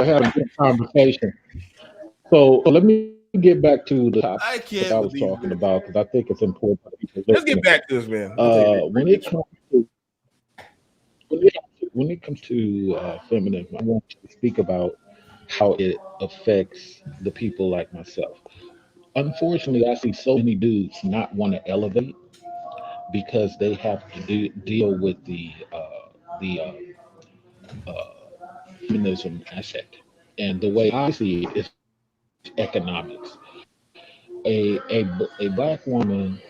have a good conversation. So let me get back to the topic I was talking about, because I think it's important for people. Let's get back to this, man. When it comes to feminism, I want to speak about how it affects the people like myself. Unfortunately, I see so many dudes not want to elevate because they have to deal with the feminism aspect. And the way I see it is economics. A black woman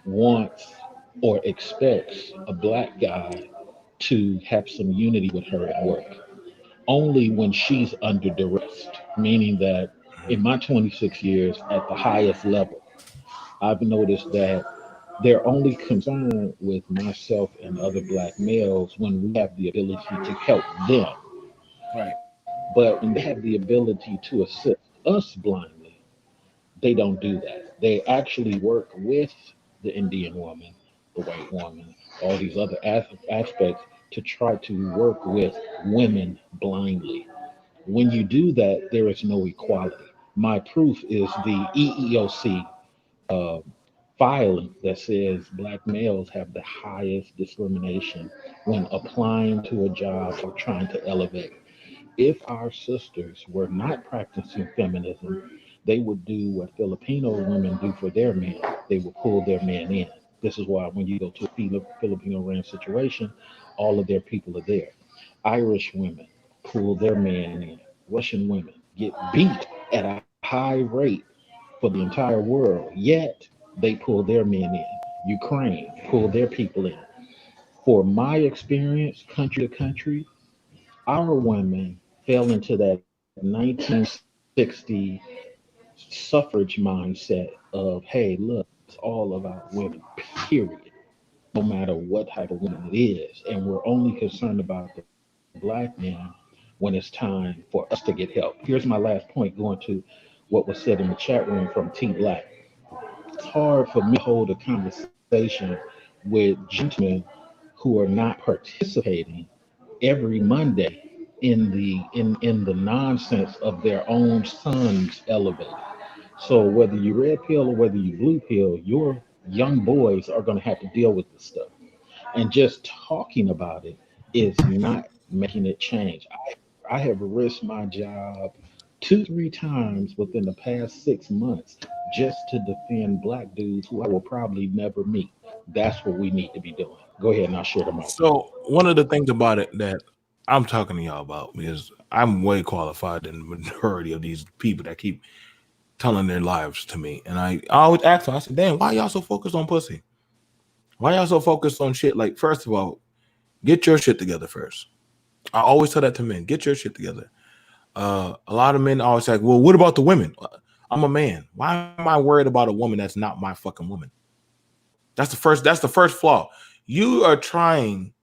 wants or expects a black guy to have some unity with her at work only when she's under duress, meaning that in my 26 years at the highest level, I've noticed that they're only concerned with myself and other black males when we have the ability to help them. Right. But when they have the ability to assist us blindly, they don't do that. They actually work with the Indian woman, the white woman, all these other aspects to try to work with women blindly. When you do that, there is no equality. My proof is the EEOC uh, filing that says black males have the highest discrimination when applying to a job or trying to elevate. If our sisters were not practicing feminism, they would do what Filipino women do for their men. They would pull their men in. This is why when you go to a Filipino ran situation, all of their people are there. Irish women pull their men in. Russian women get beat at a high rate for the entire world, yet they pull their men in. Ukraine pull their people in. For my experience, country to country, our women fell into that 1960 suffrage mindset of, hey, look, it's all about women, period, no matter what type of woman it is. And we're only concerned about the black man when it's time for us to get help. Here's my last point, going to what was said in the chat room from T Black. It's hard for me to hold a conversation with gentlemen who are not participating every Monday in the nonsense of their own sons elevating. So whether you red pill or whether you blue pill, your young boys are going to have to deal with this stuff. And just talking about it is not making it change. I have risked my job 2, 3 times within the past 6 months just to defend black dudes who I will probably never meet. That's what we need to be doing. Go ahead and I'll share them out. So one of the things about it that I'm talking to y'all about is I'm way qualified than the majority of these people that keep telling their lives to me. And I always ask them, I said, damn, why y'all so focused on pussy? Why y'all so focused on shit? Like, first of all, get your shit together first. I always tell that to men, get your shit together. A lot of men always say, well, what about the women? I'm a man. Why am I worried about a woman that's not my fucking woman? That's the first flaw. You are trying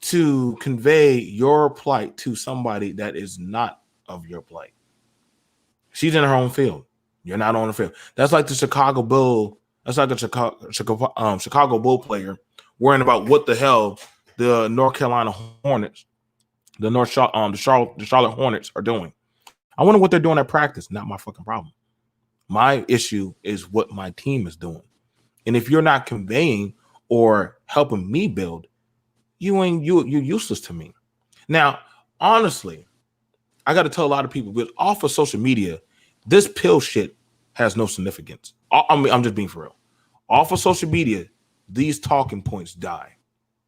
to convey your plight to somebody that is not of your plight. She's in her own field. You're not on the field. That's like the Chicago Bull. That's like the Chicago Bull player worrying about what the hell the North Carolina Hornets, the Charlotte Hornets are doing. I wonder what they're doing at practice. Not my fucking problem. My issue is what my team is doing. And if you're not conveying or helping me build, you're useless to me. Now, honestly, I got to tell a lot of people, but off of social media, this pill shit has no significance. I mean, I'm just being for real. Off of social media, these talking points die.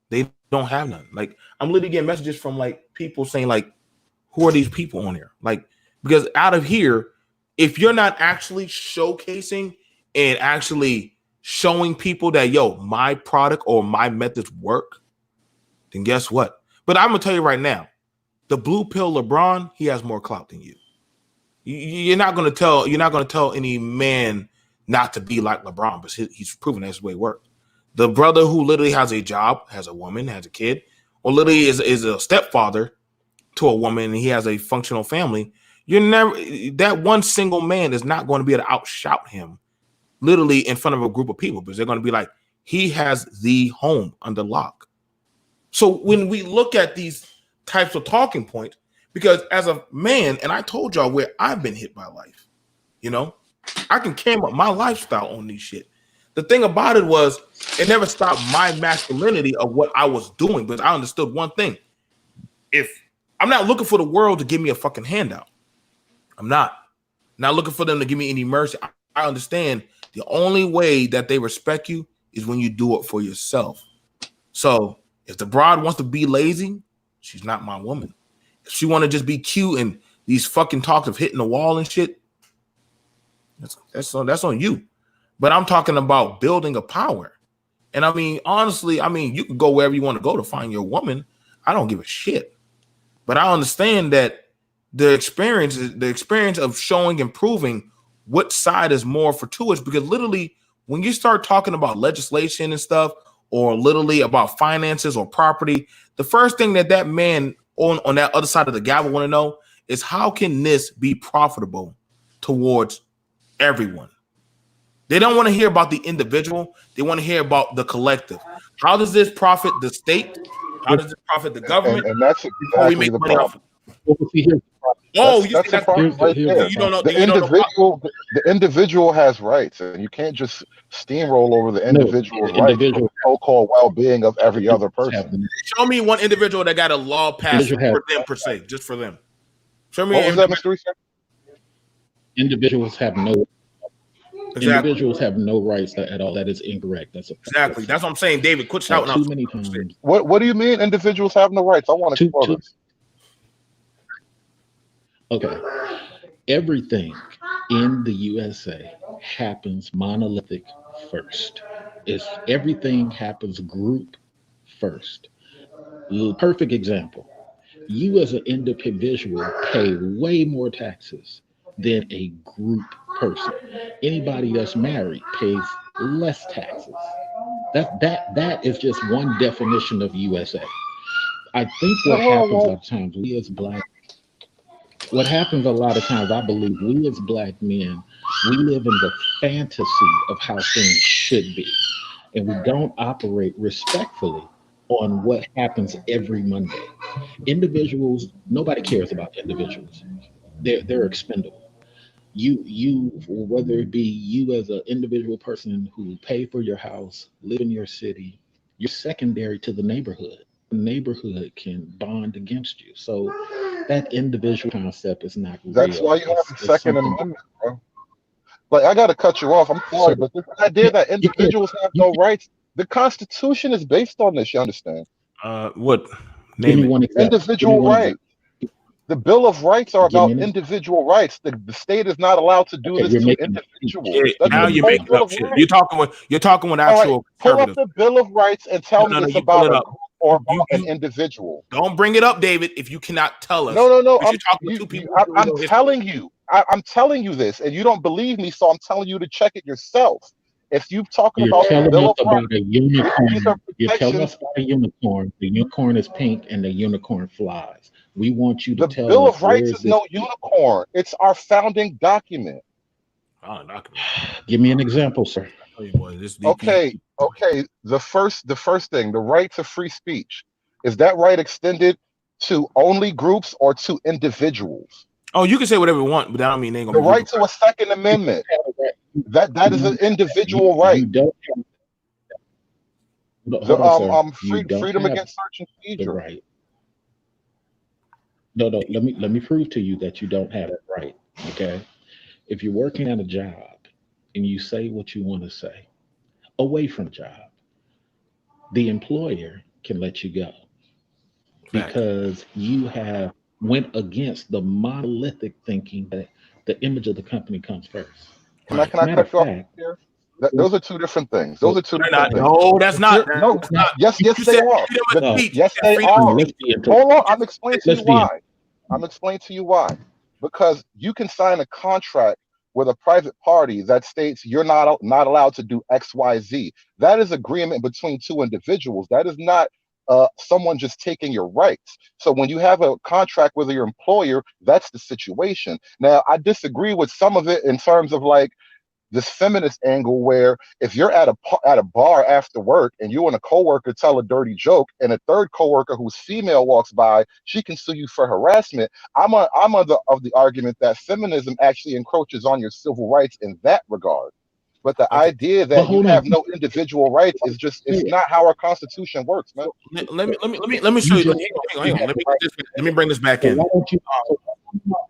They don't have none. Like, I'm literally getting messages from like people saying like, who are these people on here? Like, because out of here, if you're not actually showcasing and actually showing people that, yo, my product or my methods work, then guess what? But I'm gonna tell you right now, the blue pill LeBron, he has more clout than you. You're not gonna tell any man not to be like LeBron, but he's proven that's the way it works. The brother who literally has a job, has a woman, has a kid, or literally is a stepfather to a woman, and he has a functional family. That one single man is not going to be able to outshout him literally in front of a group of people, because they're going to be like, he has the home under lock. So when we look at these types of talking points, because as a man, and I told y'all where I've been hit by life, I can cam up my lifestyle on these shit. The thing about it was, it never stopped my masculinity of what I was doing, but I understood one thing. If I'm not looking for the world to give me a fucking handout, I'm not looking for them to give me any mercy. I understand the only way that they respect you is when you do it for yourself. So if the broad wants to be lazy, she's not my woman. If she want to just be cute and these fucking talks of hitting the wall and shit, that's on you. But I'm talking about building a power. And I mean, honestly, you can go wherever you want to go to find your woman. I don't give a shit. But I understand that the experience of showing and proving what side is more fortuitous, because literally when you start talking about legislation and stuff, or literally about finances or property, the first thing that man on that other side of the gavel want to know is, how can this be profitable towards everyone? They don't want to hear about the individual. They want to hear about the collective. How does this profit the state? How does it profit the government? And that's exactly the problem. That's the problem right there. The individual has rights, and you can't just steamroll over the individual's rights for the so-called well-being of every other person. Show me one individual that got a law passed for them per se, just for them. Show me. What was that, Mr. Reese? Individuals have no. Exactly. Individuals have no rights at all. That is incorrect. That's exactly. That's what I'm saying, David. Quit shouting out too many times. What do you mean individuals have no rights? I want to explore this. Okay. Everything in the USA happens monolithic first. Everything happens group first. Perfect example. You as an individual pay way more taxes than a group person. Anybody that's married pays less taxes. That is just one definition of USA. I think what happens a lot of times, a lot of times, I believe we as Black men, we live in the fantasy of how things should be. And we don't operate respectfully on what happens every Monday. Individuals, nobody cares about individuals. They're expendable. You whether it be you as an individual person who pay for your house, live in your city, you're secondary to the neighborhood. The neighborhood can bond against you. So that individual concept is not real. That's why you have the Second Amendment, bro. Like, I got to cut you off. I'm sorry, but this idea that individuals have no rights, the Constitution is based on this. You understand? What? Name it. Individual rights. The Bill of Rights are about individual rights. The state is not allowed to do this to individuals. Now you're making up shit. You're talking with actual. Pull up the Bill of Rights and tell me it's about a group or about an individual. Don't bring it up, David, if you cannot tell us. No. I'm telling you. I'm telling you this, and you don't believe me, so I'm telling you to check it yourself. If you're talking about the Bill of Rights, a unicorn, you're telling us about a unicorn. The unicorn is pink, and the unicorn flies. We want you to tell us. The Bill of Rights is no unicorn. It's our founding document. Give me an example, sir. Okay. The first thing, the right to free speech. Is that right extended to only groups or to individuals? Oh, you can say whatever you want, but that don't mean they ain't gonna the right to a Second Amendment. That is an individual right. The hold on, sir. You freedom don't have against search and the seizure. right. No, let me prove to you that you don't have it right. Okay. If you're working at a job and you say what you want to say away from the job, the employer can let you go Fact. because you have went against the monolithic thinking that the image of the company comes first. Can I Right. Matter cut of you off fact, here? Those are two different things. Those are two They're different not. things. No, that's If not. you're no, That's not. yes, You they said are. freedom of no, speech. Yes, You said they freedom of are. let's speech. be into Hold on, I'm explaining to let's you be in, why. Because you can sign a contract with a private party that states you're not allowed to do X, Y, Z. That is agreement between two individuals. That is not someone just taking your rights. So when you have a contract with your employer, that's the situation. Now, I disagree with some of it in terms of like this feminist angle where if you're at a bar after work and you and a coworker tell a dirty joke and a third coworker who's female walks by, she can sue you for harassment. I'm of the argument that feminism actually encroaches on your civil rights in that regard. But the Okay. idea but that you hold on. have no individual rights is just it's not how our constitution works, man. So let me show You you. just Hang on. Let me bring this back so in. why don't you?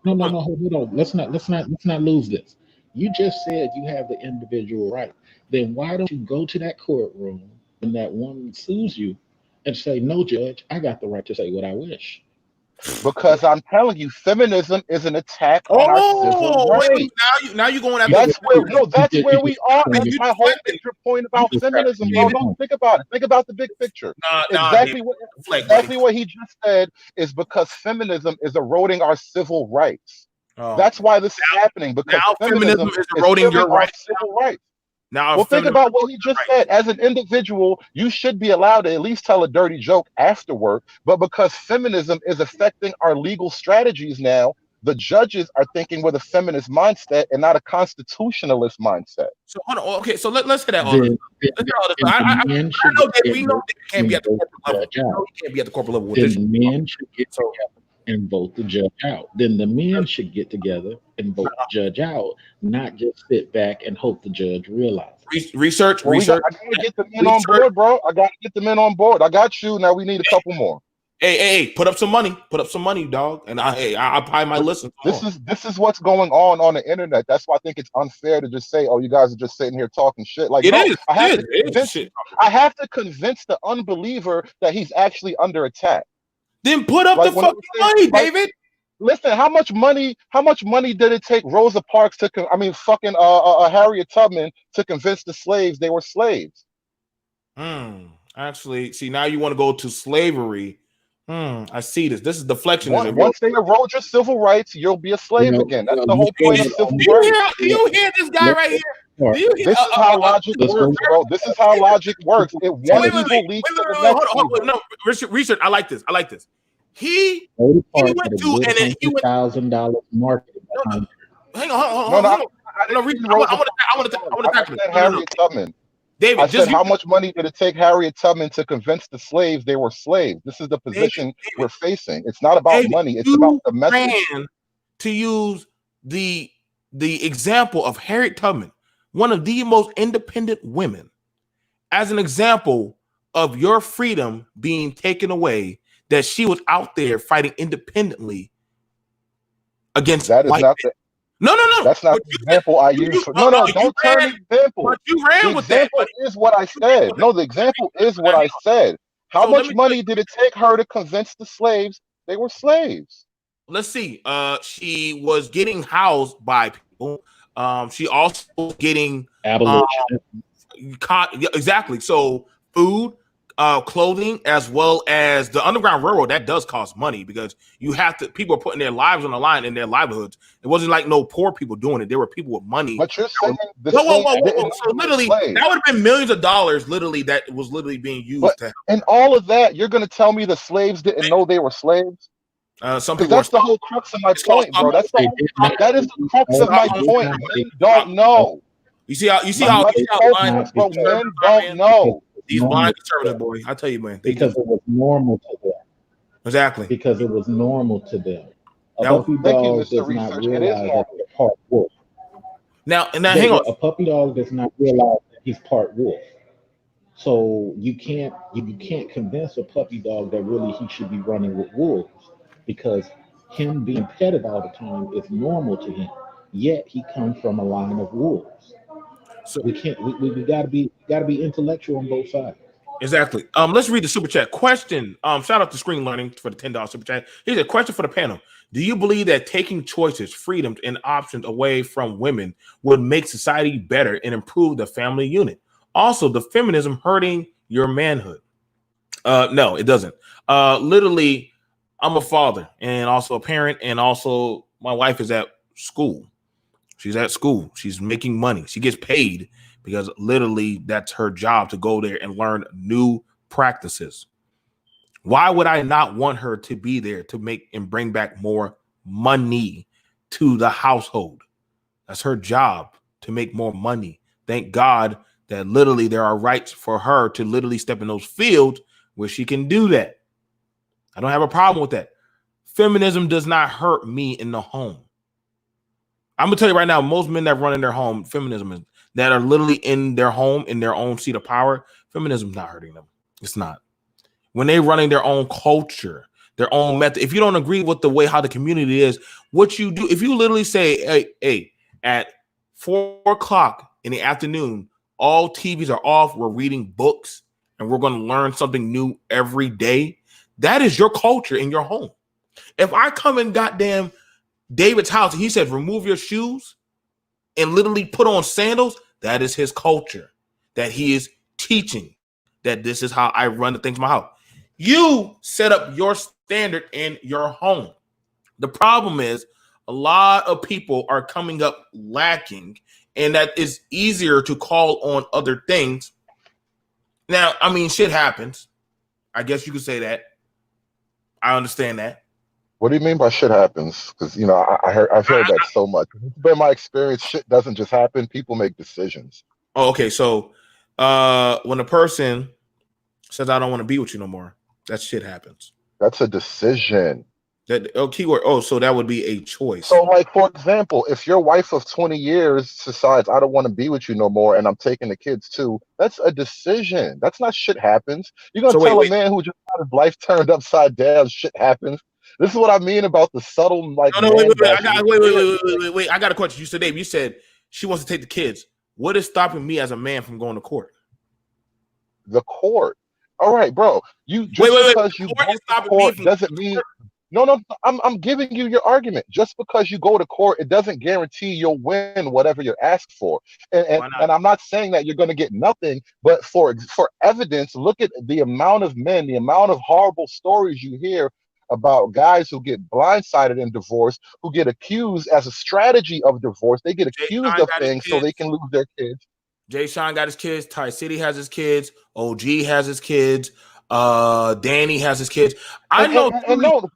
No, hold on. Let's not lose this. You just said you have the individual right. Then why don't you go to that courtroom when that woman sues you and say, "No, judge, I got the right to say what I wish." Because I'm telling you, feminism is an attack on our civil Oh, wait. rights. Now you going You after. That's where no, that's you where we just are. tapping That's your, You my whole deflecting. major point you about just feminism, tapping bro. your David. No, point. think about it. Think about the big picture. David. Exactly what Deflect, buddy. he just said is because feminism is eroding our civil rights. Oh, That's why this is happening because now feminism feminism is is eroding killing your our rights. civil rights. Now Well, think feminism about is what eroding he your just rights. said. As an individual, you should be allowed to at least tell a dirty joke after work. But because feminism is affecting our legal strategies now, the judges are thinking with a feminist mindset and not a constitutionalist mindset. So hold on. Okay, so let's hit that all this. Then, Let's hit all this. then the men I should know that get we know together that you can't be and at the vote corporate the level. judge out. You can't be at the corporate level with Then this. the men should get So together and vote the judge out. Then the men should get together and vote the judge out, not just sit back and hope the judge realizes. research. Well, I gotta get the men on board, bro. I gotta get the men on board. I got you. Now we need a couple more. Hey, put up some money, dog. And I probably might listen some more. This is what's going on the internet. That's why I think it's unfair to just say, "Oh, you guys are just sitting here talking shit." Like, It no, is. It is shit. I have to convince the unbeliever that he's actually under attack. Then put up Like the when they fucking say, money, like, David. listen, how much money did it take Rosa Parks fucking Harriet Tubman to convince the slaves they were slaves? Actually, see, now you want to go to slavery. I see this. This is deflection. Once they erode your civil rights, you'll be a slave again. That's the whole point of civil Do rights. you hear this guy right here? Do you hear, This is how logic works, bro. This is how logic works. One evil leads to the next evil. No, research. I like this. He Part went of a to good and he went. $100,000 market. Hang on. No, I I want to tackle said Harriet Tubman. David, I said, how much money did it take Harriet Tubman to convince the slaves they were slaves? This is the position we're facing. It's not about money. It's about the message. To use the example of Harriet Tubman, one of the most independent women, as an example of your freedom being taken away, that she was out there fighting independently against that is white not men. No. That's not the example I use. No, don't turn the example. But you ran the with that. example is what I said. No, the example is what I said. How much money did it take her to convince the slaves they were slaves? Let's see. She was getting housed by people. She also was getting Abolition. Exactly. So food, clothing, as well as the Underground Railroad, that does cost money because you have to. People are putting their lives on the line in their livelihoods. It wasn't like no poor people doing it. There were people with money. But you're saying whoa. So literally, that would have been millions of dollars. Literally, that was literally being used. And all of that, you're going to tell me the slaves didn't know they were slaves? Some people. That's the whole crux of my point, bro. That is the crux of my point. Men don't know. You see how blind, bro, men don't know. These blind conservatives, boy. I tell you, man. Because it was normal to them. Exactly. Because it was normal to them. A Thank puppy you, dog Mr. does not realize that they're part wolf. Now, hang on. A puppy dog does not realize that he's part wolf. So you can't convince a puppy dog that really he should be running with wolves, because him being petted all the time is normal to him. Yet he comes from a line of wolves. So We can't. We gotta be intellectual on both sides. exactly. Let's read the super chat question. Shout out to Screen Learning for the $10 super chat. Here's a question for the panel. Do you believe that taking choices, freedoms, and options away from women would make society better and improve the family unit? Also, the feminism hurting your manhood? No, it doesn't. Literally, I'm a father and also a parent, and also my wife is at school. She's at school. She's making money. She gets paid because literally that's her job, to go there and learn new practices. Why would I not want her to be there to make and bring back more money to the household? That's her job, to make more money. Thank God that literally there are rights for her to literally step in those fields where she can do that. I don't have a problem with that. Feminism does not hurt me in the home. I'm gonna tell you right now, most men that run in their home, feminism is, that are literally in their home, in their own seat of power, feminism is not hurting them. It's not. When they're running their own culture, their own method, if you don't agree with the way how the community is, what you do, if you literally say, hey, at 4 o'clock in the afternoon, all TVs are off, we're reading books, and we're going to learn something new every day, that is your culture in your home. If I come in goddamn David's house and he said, remove your shoes and literally put on sandals, that is his culture, that he is teaching, that this is how I run the things in my house. You set up your standard in your home. The problem is a lot of people are coming up lacking, and that is easier to call on other things. Now, I mean, shit happens. I guess you could say that. I understand that. What do you mean by shit happens? Because I've heard that so much. It's been my experience. Shit doesn't just happen. People make decisions. Oh, okay. So when a person says, I don't want to be with you no more, that shit happens. That's a decision. That keyword. Oh, so that would be a choice. So, like, for example, if your wife of 20 years decides, I don't want to be with you no more, and I'm taking the kids too, that's a decision. That's not shit happens. You're going to tell a man who just had his life turned upside down, shit happens. This is what I mean about the subtle, like, no, wait. I got a question. You said, Dave, you said she wants to take the kids. What is stopping me as a man from going to court? The court. All right, bro. You just because you go to court doesn't mean. No. I'm giving you your argument. Just because you go to court, it doesn't guarantee you'll win whatever you're asked for. And I'm not saying that you're going to get nothing, but for evidence, look at the amount of men, the amount of horrible stories you hear about guys who get blindsided in divorce, who get accused as a strategy of divorce. They get accused of things so they can lose their kids. Jay Sean got his kids. Ty City has his kids. OG has his kids. Danny has his kids. I know.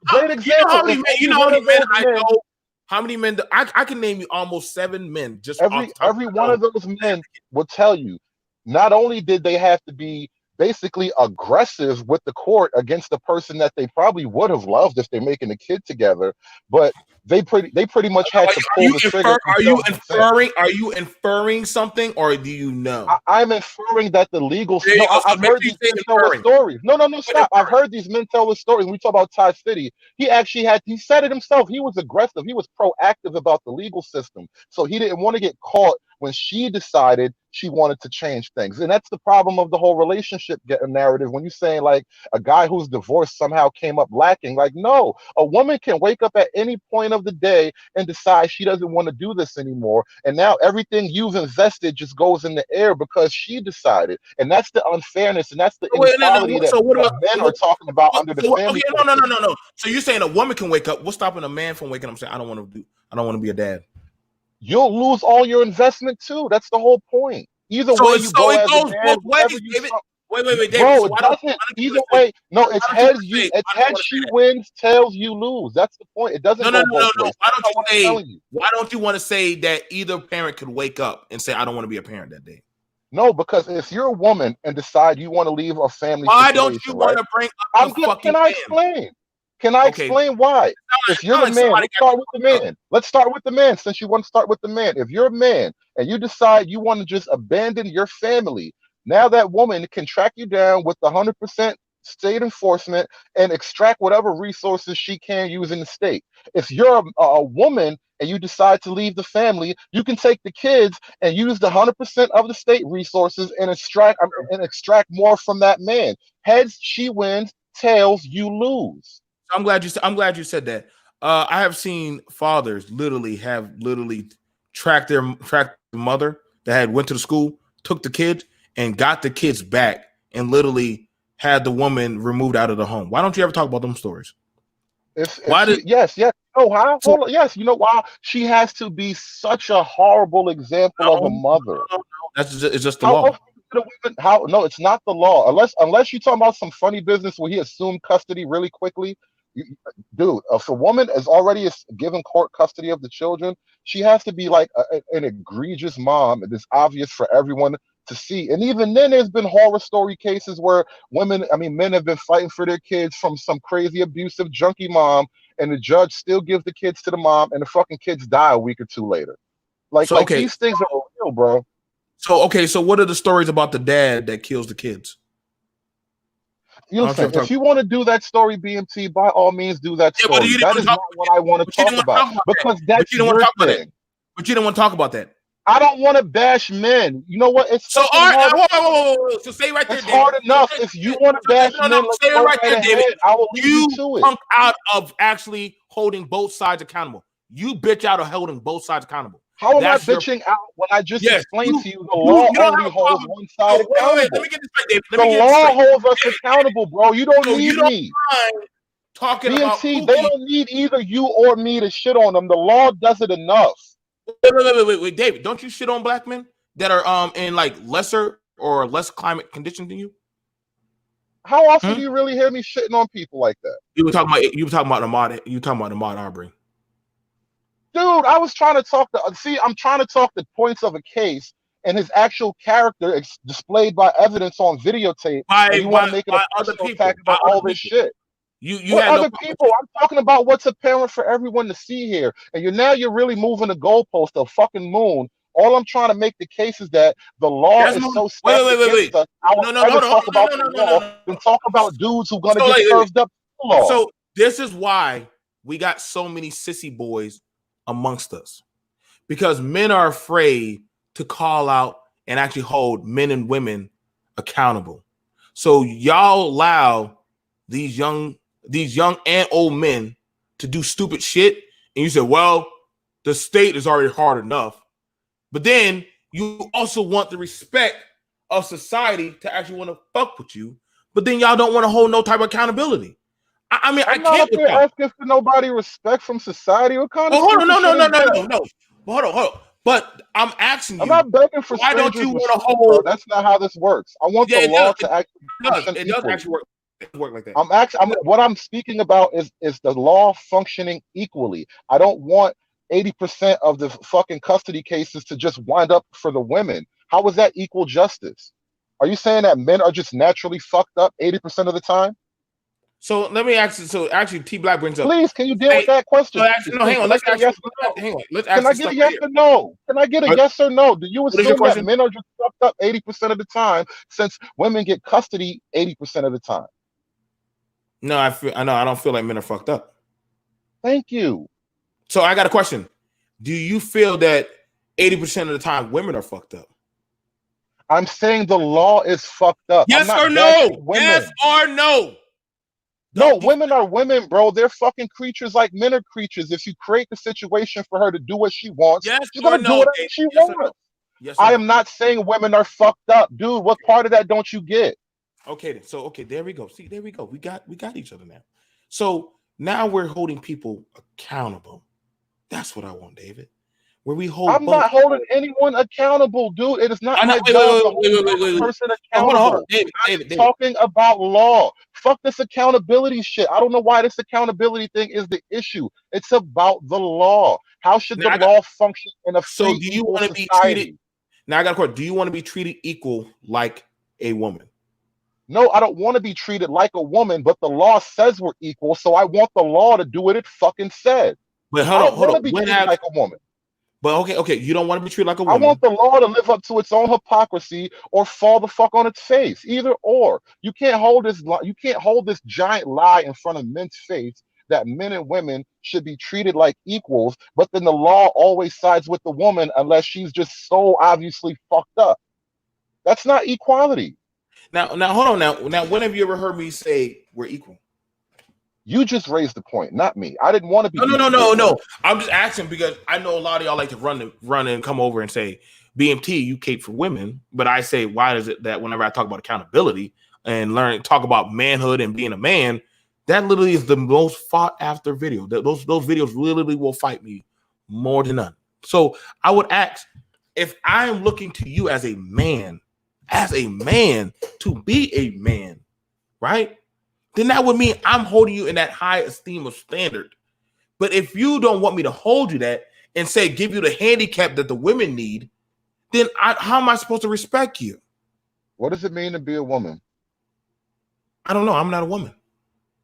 Great example. You know how many men I know? How many men? I can name you almost 7 men. Just every one of those men will tell you. Not only did they have to be basically aggressive with the court against the person that they probably would have loved if they're making a kid together, but they pretty much had to pull the trigger. Are you inferring something, or do you know? I'm inferring that the legal. I've heard these men tell the stories. No, stop. I've heard these men tell the stories. When we talk about Ty City, he said it himself. He was aggressive. He was proactive about the legal system, so he didn't want to get caught when she decided she wanted to change things. And that's the problem of the whole relationship narrative. When you're saying like a guy who's divorced somehow came up lacking, like, no, a woman can wake up at any point of the day and decide she doesn't want to do this anymore. And now everything you've invested just goes in the air because she decided. And that's the unfairness and that's the inequality that men are talking about under the family. No. So you're saying a woman can wake up. What's stopping a man from waking up and saying, I don't want to be a dad? You'll lose all your investment too. That's the whole point. Either way you go as a man, wait, David. Bro, it doesn't. Either way, no. It's heads. She wins, tails you lose. That's the point. It doesn't. No. Why don't you want to say that either parent could wake up and say, I don't want to be a parent that day? No, because if you're a woman and decide you want to leave a family, why don't you want to bring up the fucking? Can I explain? Can I explain why? If you're the man, let's start with the man. Let's start with the man since you want to start with the man. If you're a man and you decide you want to just abandon your family, Now that woman can track you down with the 100% state enforcement and extract whatever resources she can use in the state. If you're a woman and you decide to leave the family, you can take the kids and use the 100% of the state resources and extract more from that man. Heads, she wins. Tails, you lose. I'm glad you said that. I have seen fathers literally tracked their mother that had went to the school, took the kids, and got the kids back, and literally had the woman removed out of the home. Why don't you ever talk about them stories? Yes. Oh, how? Hold on. Yes, you know why? She has to be such a horrible example of a mother. It's just the law. No, it's not the law. Unless you're talking about some funny business where he assumed custody really quickly. Dude, if a woman is already given court custody of the children, she has to be like an egregious mom. It is obvious for everyone to see. And even then, there's been horror story cases where men have been fighting for their kids from some crazy abusive junkie mom, and the judge still gives the kids to the mom, and the fucking kids die a week or two later. These things are real, bro. So what are the stories about the dad that kills the kids? Listen, if you want to do that story, BMT, by all means do that story. That is not what I want to talk about, because that's your thing. But you don't want to talk about that. I don't want to bash men. You know what? It's so hard. So say right there, it's David. Hard enough. If you want to bash men, say it right there, David. I will leave you to it. Punk out of actually holding both sides accountable. You bitch out of holding both sides accountable. How am I bitching out when I just explained to you the law only holds one side accountable? Wait, let me get this straight, David. The law holds us accountable, bro. You don't need me. Talking about BMT, they don't need either you or me to shit on them. The law does it enough. Wait, David, don't you shit on black men that are in like lesser or less climate conditions than you? How often do you really hear me shitting on people like that? You were talking about Ahmaud Arbery. Dude, I was trying to I'm trying to talk the points of a case and his actual character is displayed by evidence on videotape. You want to make it a personal attack about all this shit. You what other people? I'm talking about what's apparent for everyone to see here. And you're really moving the goalpost of fucking moon. All I'm trying to make the case is that the law is so stacked against us. I would never talk about the law and talk about dudes who are gonna get served up the law. So this is why we got so many sissy boys amongst us, because men are afraid to call out and actually hold men and women accountable. So y'all allow these young and old men to do stupid shit, and you say, well, the state is already hard enough. But then you also want the respect of society to actually want to fuck with you, but then y'all don't want to hold no type of accountability. I'm not asking for nobody respect from society. What kind of hold on, no. Hold on. But I'm asking you. I'm not begging for. Why don't you want to hold? That's not how this works. I want the law to actually. It does actually work like that. What I'm speaking about is the law functioning equally. I don't want 80% of the fucking custody cases to just wind up for the women. How is that equal justice? Are you saying that men are just naturally fucked up 80% of the time? So let me ask you. So actually, T Black brings up. Please, can you deal with that question? Hang on. Let's ask. Hang on. Let's ask. Can I get a yes or no? Can I get a yes or no? Do you assume that men are just fucked up 80% of the time, since women get custody 80% of the time? No, I don't feel like men are fucked up. Thank you. So I got a question. Do you feel that 80% of the time women are fucked up? I'm saying the law is fucked up. Yes or no? Yes or no? No, women are women, bro. They're fucking creatures like men are creatures. If you create the situation for her to do what she wants, she's gonna do whatever she wants. Yes, I am not saying women are fucked up, dude. What part of that don't you get? Okay, then. So there we go. See, there we go. We got each other now. So now we're holding people accountable. That's what I want, David. Where we hold. I'm not holding anyone accountable, dude. It is not my job to hold person accountable. Hold on. David. Talking about law. Fuck this accountability shit. I don't know why this accountability thing is the issue. It's about the law. How should the law function in a free do you want to be treated? Now I got a question. Do you want to be treated equal like a woman? No, I don't want to be treated like a woman, but the law says we're equal, so I want the law to do what it fucking said. But hold on. Be treated like a woman. But okay, you don't want to be treated like a I woman. want the law to live up to its own hypocrisy or fall the fuck on its face. Either or. You can't hold this giant lie in front of men's face that men and women should be treated like equals, but then the law always sides with the woman unless she's just so obviously fucked up. That's not equality. Now hold on. Now, when have you ever heard me say we're equal? You just raised the point, not me. I didn't want to be. No. I'm just asking because I know a lot of y'all like to run and come over and say BMT, you cape for women, but I say why is it that whenever I talk about accountability and talk about manhood and being a man, that literally is the most fought after video. Those videos literally will fight me more than none. So I would ask if I am looking to you as a man to be a man, right? Then that would mean I'm holding you in that high esteem of standard. But if you don't want me to hold you that and say give you the handicap that the women need, then how am I supposed to respect you? What does it mean to be a woman? I don't know. I'm not a woman.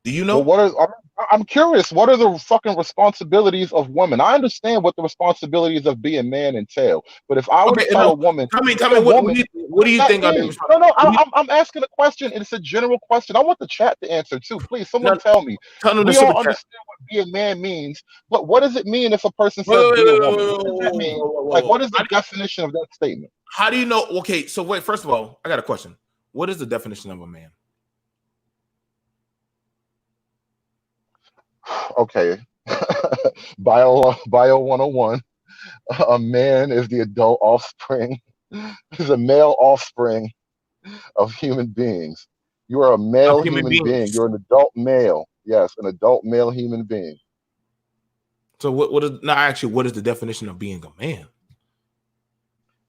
Do you know? Well, I'm curious. What are the fucking responsibilities of women? I understand what the responsibilities of being a man entail, but if I were to tell a woman, tell me, what do you think? No, I'm asking a question, and it's a general question. I want the chat to answer too. Please, someone tell me. We all understand what being a man means, but what does it mean if a person says be a woman? What does that mean? Like, what is the definition of that statement? How do you know? Okay, so wait. First of all, I got a question. What is the definition of a man? Okay. Bio 101. A man is the adult offspring, is a male offspring of human beings. You are a male human being. You're an adult male. Yes, an adult male human being. So what is the definition of being a man?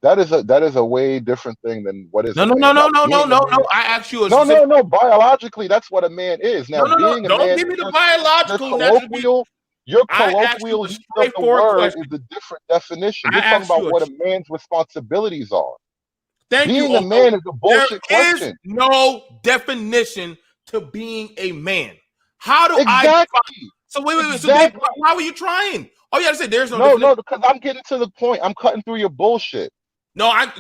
That is a way different thing than what is no. I asked you no. Biologically, that's what a man is. Now, being a man, don't give me the biological. Your colloquial use of the word is a different definition. You're talking about what a man's responsibilities are. Being a man is a bullshit question. There is no definition to being a man. How do exactly. So wait. Exactly. So how are you trying? Oh, you gotta say there's no. No, because I'm getting to the point. I'm cutting through your bullshit. No, what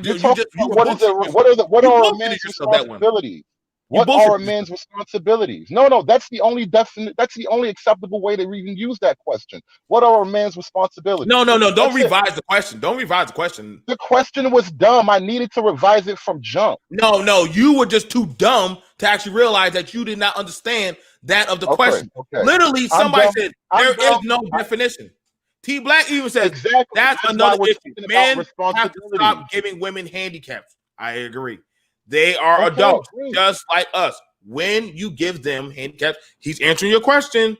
are a man's responsibilities? What are a man's responsibilities? No, that's the only acceptable way to even use that question. What are a man's responsibilities? No. Don't revise the question. Don't revise the question. The question was dumb. I needed to revise it from jump. No, you were just too dumb to actually realize that you did not understand that of the question. Okay. Literally, somebody said there is no definition. T Black even says that's another issue. Men have to stop giving women handicaps. I agree. They are adults, just like us. When you give them handicaps, he's answering your question.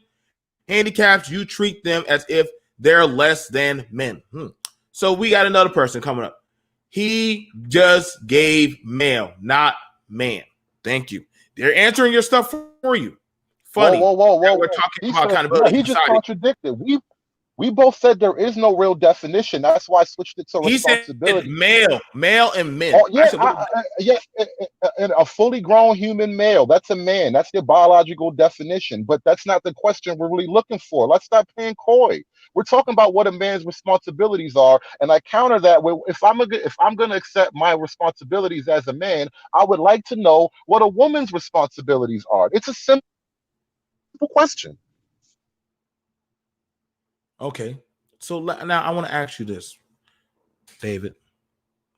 Handicaps, you treat them as if they're less than men. So we got another person coming up. He just gave male, not man. Thank you. They're answering your stuff for you. Funny. Whoa. We're talking about accountability. He just contradicted. We both said there is no real definition. That's why I switched it to responsibility. He said male and men. Oh, yes, a fully grown human male. That's a man. That's the biological definition. But that's not the question we're really looking for. Let's stop playing coy. We're talking about what a man's responsibilities are, and I counter that with if I'm going to accept my responsibilities as a man, I would like to know what a woman's responsibilities are. It's a simple question. Okay, so now I want to ask you this, David.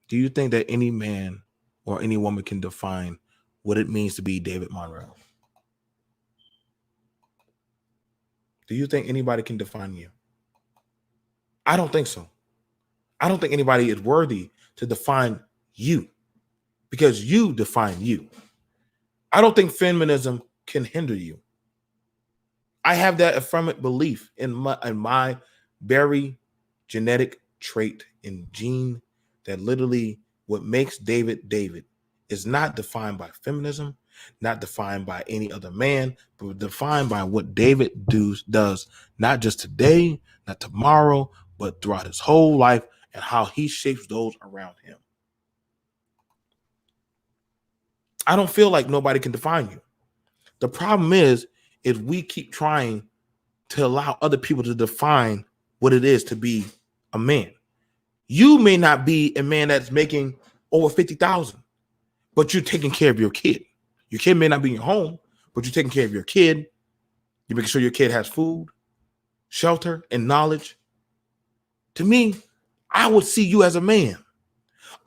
Do you think that any man or any woman can define what it means to be David Monroe? Do you think anybody can define you? I don't think so. I don't think anybody is worthy to define you because you define you. I don't think feminism can hinder you. I have that affirmative belief in my very genetic trait and gene that literally what makes David is not defined by feminism, not defined by any other man, but defined by what David does, not just today, not tomorrow, but throughout his whole life and how he shapes those around him. I don't feel like nobody can define you. The problem is we keep trying to allow other people to define what it is to be a man. You may not be a man that's making over 50,000, but you're taking care of your kid. Your kid may not be in your home, but you're taking care of your kid. You're making sure your kid has food, shelter, and knowledge. To me, I would see you as a man.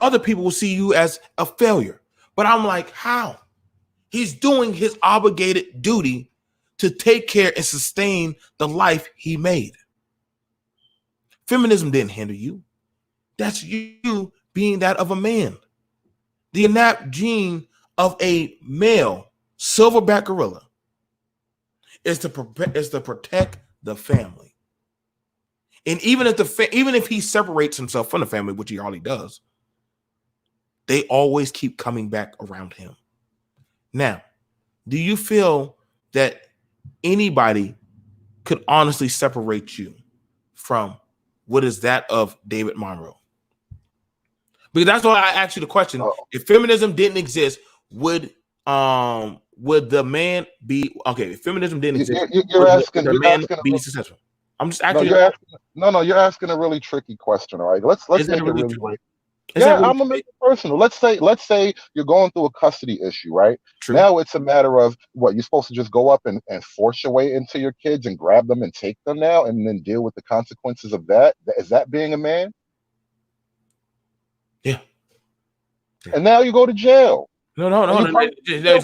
Other people will see you as a failure. But I'm like, how? He's doing his obligated duty to take care and sustain the life he made. Feminism didn't hinder you. That's you being that of a man. The innate gene of a male silverback gorilla is to protect the family. And even if he separates himself from the family, which he hardly does, they always keep coming back around him. Now, do you feel that anybody could honestly separate you from what is that of David Monroe? Because that's why I asked you the question. If feminism didn't exist, would the man be okay? If feminism didn't exist, would the man be successful? I'm just asking. You're asking a really tricky question. All right, let's make it really right. Yeah, I'm gonna make it personal. Let's say you're going through a custody issue, right? True. Now it's a matter of what you're supposed to just go up and force your way into your kids and grab them and take them now and then deal with the consequences of that. Is that being a man? Yeah. And now you go to jail. No.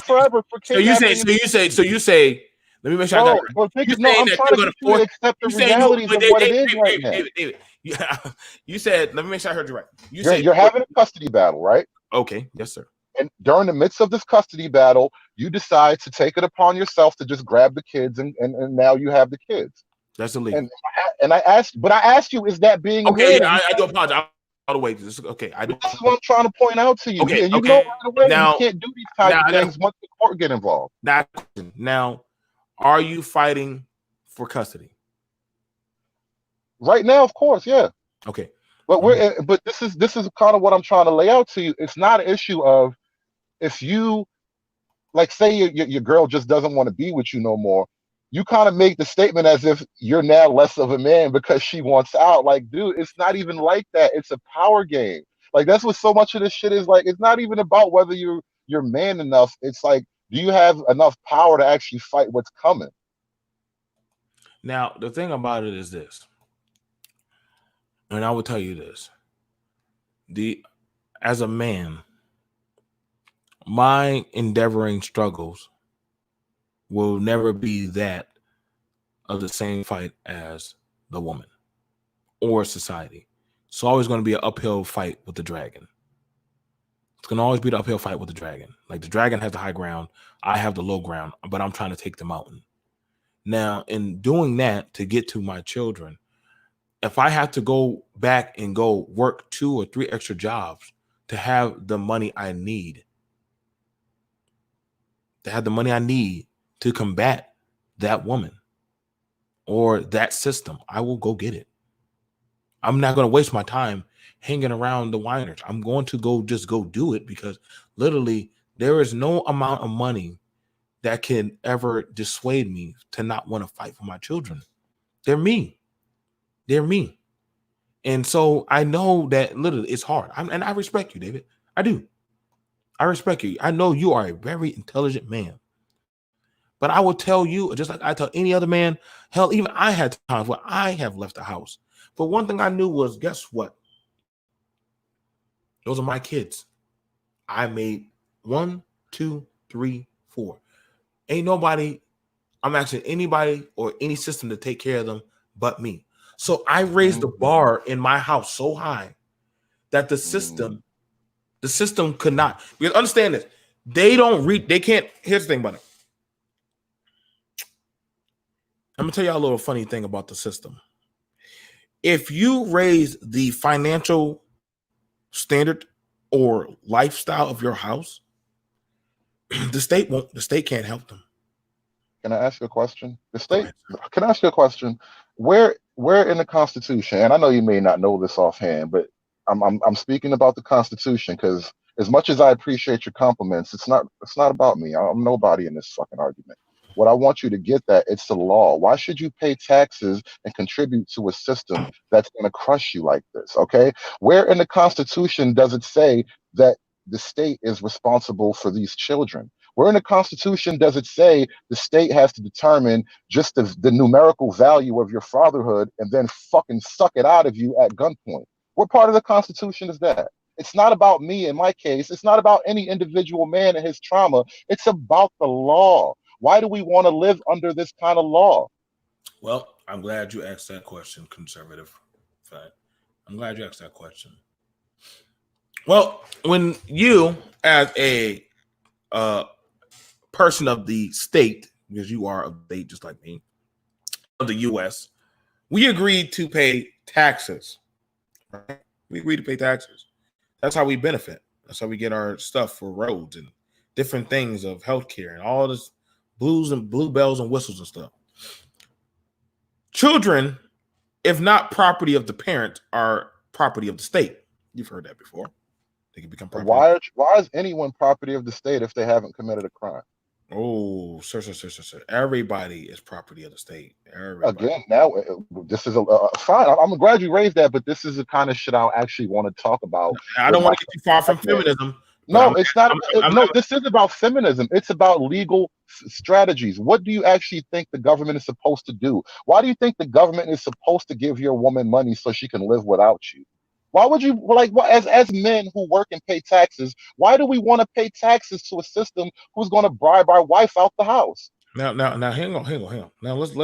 Forever for so you say. Let me make sure I got it right. I'm trying to get you to accept the realities of what it is right now. David, you said, let me make sure I heard you right. You're having a custody battle, right? Okay, yes, sir. And during the midst of this custody battle, you decide to take it upon yourself to just grab the kids, and now you have the kids. That's illegal. And I asked you, is that being okay? Yeah, I do apologize. All the way. Okay, this is what I'm trying to point out to you. Okay, and you know right away you can't do these type of things once the court get involved. Now, are you fighting for custody? Right now, of course, yeah. Okay. But this is kind of what I'm trying to lay out to you. It's not an issue of if you like say your girl just doesn't want to be with you no more. You kind of make the statement as if you're now less of a man because she wants out. Like, dude, it's not even like that. It's a power game. Like, that's what so much of this shit is like. It's not even about whether you're man enough. It's like, do you have enough power to actually fight what's coming? Now, the thing about it is this, and I will tell you this: as a man, my endeavoring struggles will never be that of the same fight as the woman or society. It's always going to be an uphill fight with the dragon. It's going to always be the uphill fight with the dragon. Like, the dragon has the high ground, I have the low ground, but I'm trying to take the mountain. Now, in doing that to get to my children, if I have to go back and go work 2 or 3 extra jobs to have the money I need, to combat that woman or that system, I will go get it. I'm not going to waste my time hanging around the whiners. I'm going to go do it, because literally there is no amount of money that can ever dissuade me to not want to fight for my children. They're me. And so I know that literally it's hard. And I respect you, David. I do. I respect you. I know you are a very intelligent man. But I will tell you, just like I tell any other man, hell, even I had times where I have left the house. But one thing I knew was, guess what? Those are my kids. I made 1, 2, 3, 4. Ain't nobody, I'm asking anybody or any system to take care of them but me. So I raised the bar in my house so high that the system could not. Because understand this, they can't. Here's the thing about it. I'm gonna tell y'all a little funny thing about the system. If you raise the financial standard or lifestyle of your house, the state can't help them. Can I ask you a question? Can I ask you a question? Where in the Constitution, and I know you may not know this offhand, but I'm speaking about the Constitution, because as much as I appreciate your compliments, it's not about me. I'm nobody in this fucking argument. What I want you to get that it's the law. Why should you pay taxes and contribute to a system that's going to crush you like this? Okay. Where in the Constitution does it say that the state is responsible for these children? Where in the Constitution does it say the state has to determine just the numerical value of your fatherhood and then fucking suck it out of you at gunpoint? What part of the Constitution is that? It's not about me in my case. It's not about any individual man and his trauma. It's about the law. Why do we want to live under this kind of law? Well, I'm glad you asked that question, conservative. I'm glad you asked that question. Well, when you, as a person of the state, because you are a state just like me, of the U.S., we agreed to pay taxes. Right? We agreed to pay taxes. That's how we benefit. That's how we get our stuff for roads and different things of healthcare and all this blue bells and whistles and stuff. Children, if not property of the parent, are property of the state. You've heard that before. They can become property. Why is anyone property of the state if they haven't committed a crime? Oh, sir. Everybody is property of the state. Everybody. Again, now this is fine. I'm glad you raised that, but this is the kind of shit I actually want to talk about. I don't want to get too far from feminism. No, it's not. This is about feminism. It's about legal strategies. What do you actually think the government is supposed to do? Why do you think the government is supposed to give your woman money so she can live without you? Why would you as men who work and pay taxes? Why do we want to pay taxes to a system who's going to bribe our wife out the house? Now, hang on. Now let's.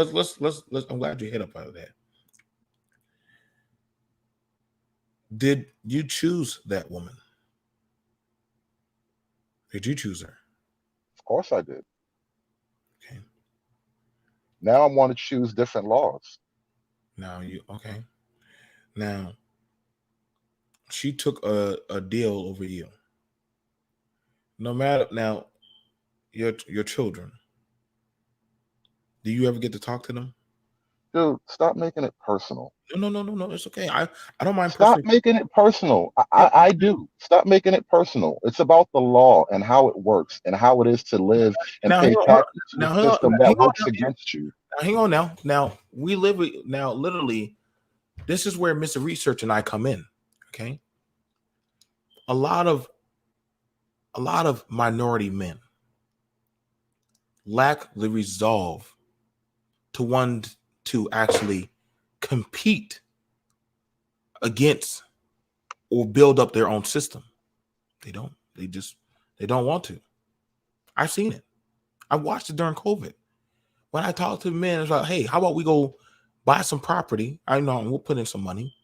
I'm glad you hit up out of that. Did you choose that woman? Did you choose her? Of course I did. Okay. Now I want to choose different laws. Now she took a deal over you. No matter now, your children. Do you ever get to talk to them? Dude, stop making it personal. No. It's okay. I don't mind. Stop making it personal. I do. Stop making it personal. It's about the law and how it works and how it is to live and pay taxes to a system that works against you. Hang on now. Now we live now. Literally, this is where Mr. Research and I come in. Okay. A lot of minority men lack the resolve to want to actually compete against or build up their own system. They don't. They don't want to. I've seen it. I watched it during COVID. When I talked to men, it's like, hey, how about we go buy some property? I know, and we'll put in some money.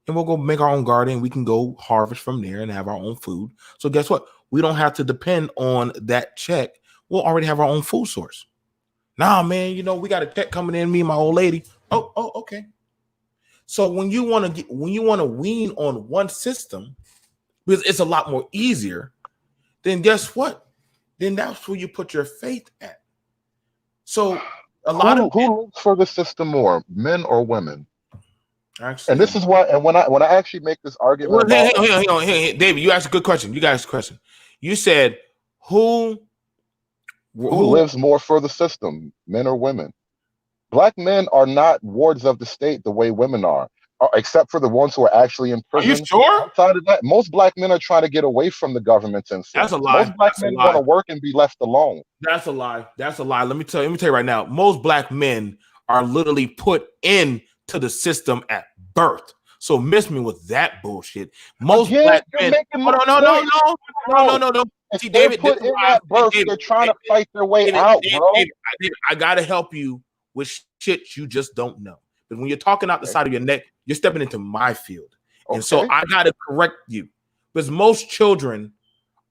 And we'll go make our own garden. We can go harvest from there and have our own food. So guess what? We don't have to depend on that check. We'll already have our own food source. Nah, man, we got a check coming in, me and my old lady. Oh, okay. So when you want to wean on one system, because it's a lot more easier, then guess what? Then that's where you put your faith at. So who lives for the system more, men or women? Actually, and this is why. And when I actually make this argument, hang on, David, you asked a good question. You said who lives more for the system, men or women? Black men are not wards of the state the way women are, except for the ones who are actually in prison. Are you sure? Outside of that, most black men are trying to get away from the government's influence. That's a lie. Most black men want to work and be left alone. That's a lie. Let me tell you right now. Most black men are literally put into the system at birth. So miss me with that bullshit. Most black men. No. See, David, put in that birth, they're trying to fight their way out, bro. I gotta help you with shit you just don't know. But when you're talking out the side of your neck, you're stepping into my field. Okay. And so I gotta correct you. Because most children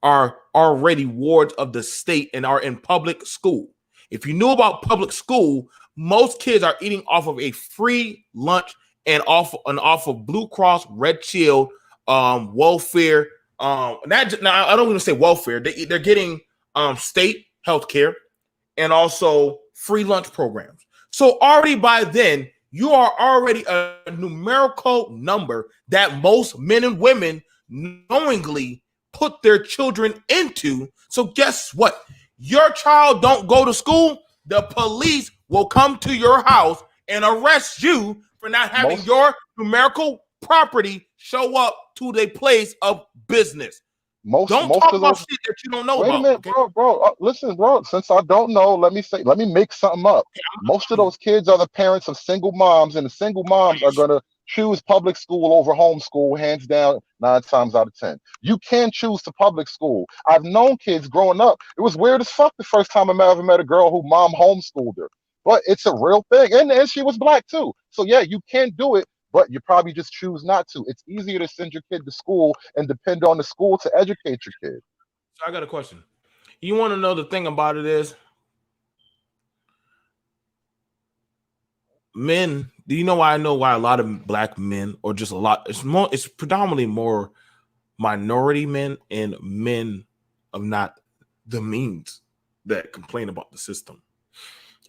are already wards of the state and are in public school. If you knew about public school, most kids are eating off of a free lunch and off of Blue Cross, Red Shield, welfare. Now I don't even say welfare. They're getting state health care and also free lunch programs. So already by then, you are already a numerical number that most men and women knowingly put their children into. So guess what? Your child don't go to school. the police will come to your house and arrest you for not having your numerical property show up to the place of business. Don't talk about shit that you don't know about. Wait a minute, okay? bro. Listen, bro. Since I don't know, let me make something up. Most of those kids are the parents of single moms, and the single moms are gonna choose public school over homeschool, hands down, 9 times out of 10. You can choose to public school. I've known kids growing up. It was weird as fuck the first time I ever met a girl who mom homeschooled her, but it's a real thing, and she was black too. So yeah, you can do it. But you probably just choose not to. It's easier to send your kid to school and depend on the school to educate your kid. So I got a question. You want to know the thing about it is, men. Do you know why I know why a lot of black men, or just a lot? It's predominantly more minority men and men of not the means that complain about the system.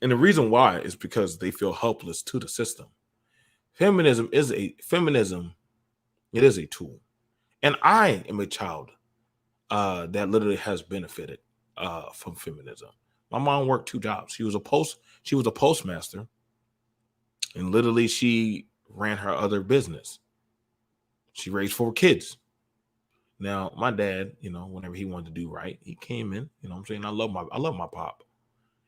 And the reason why is because they feel helpless to the system. Feminism. It is a tool, and I am a child that literally has benefited from feminism. My mom worked 2 jobs. She was a postmaster, and literally she ran her other business. She raised 4 kids. Now, my dad, whenever he wanted to do right, he came in. You know what I'm saying? I love my pop.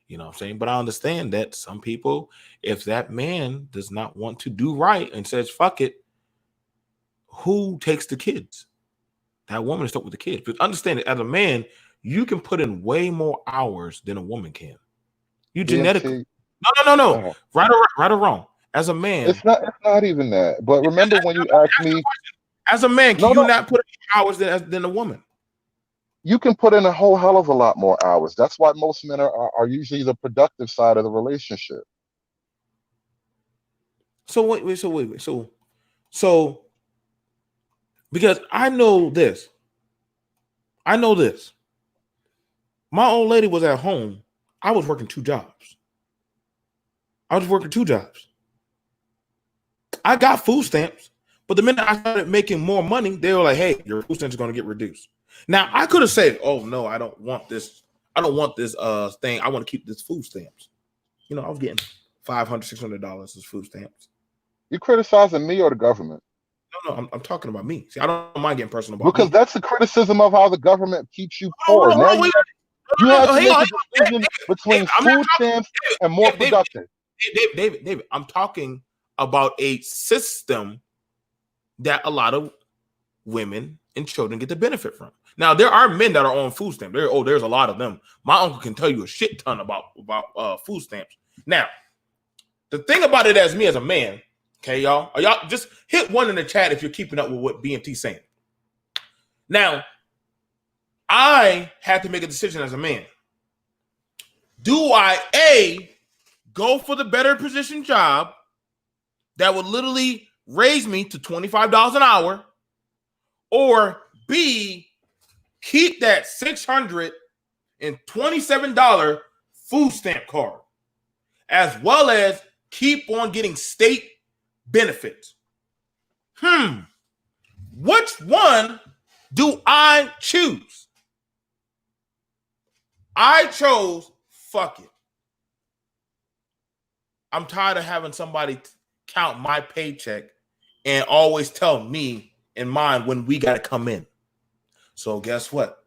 You know what I'm saying? But I understand that some people, if that man does not want to do right and says, fuck it, who takes the kids? That woman is stuck with the kids. But understand it, as a man, you can put in way more hours than a woman can. You genetically. No. Right or wrong. As a man. It's not even that. But remember when you asked me. As a man, can you not put in hours than a woman? You can put in a whole hell of a lot more hours. That's why most men are usually the productive side of the relationship. So wait. So because I know this. My old lady was at home. I was working 2 jobs. I got food stamps, but the minute I started making more money, they were like, hey, your food stamps are going to get reduced. Now, I could have said, oh, no, I don't want this. I don't want this thing. I want to keep this food stamps. I was getting $500, $600 as food stamps. You criticizing me or the government? No, I'm talking about me. See, I don't mind getting personal about because me. that's the criticism of how the government keeps you poor. Now you have to make a decision between food stamps and more production. David, I'm talking about a system that a lot of women and children get to benefit from. Now, there are men that are on food stamps. There's a lot of them. My uncle can tell you a shit ton about food stamps. Now, the thing about it as me as a man, okay, y'all just hit 1 in the chat if you're keeping up with what BMT's saying. Now, I had to make a decision as a man. Do I A, go for the better position job that would literally raise me to $25 an hour, or B, keep that $627 food stamp card, as well as keep on getting state benefits? Which one do I choose? I chose fuck it. I'm tired of having somebody count my paycheck and always tell me in mind when we got to come in. So guess what?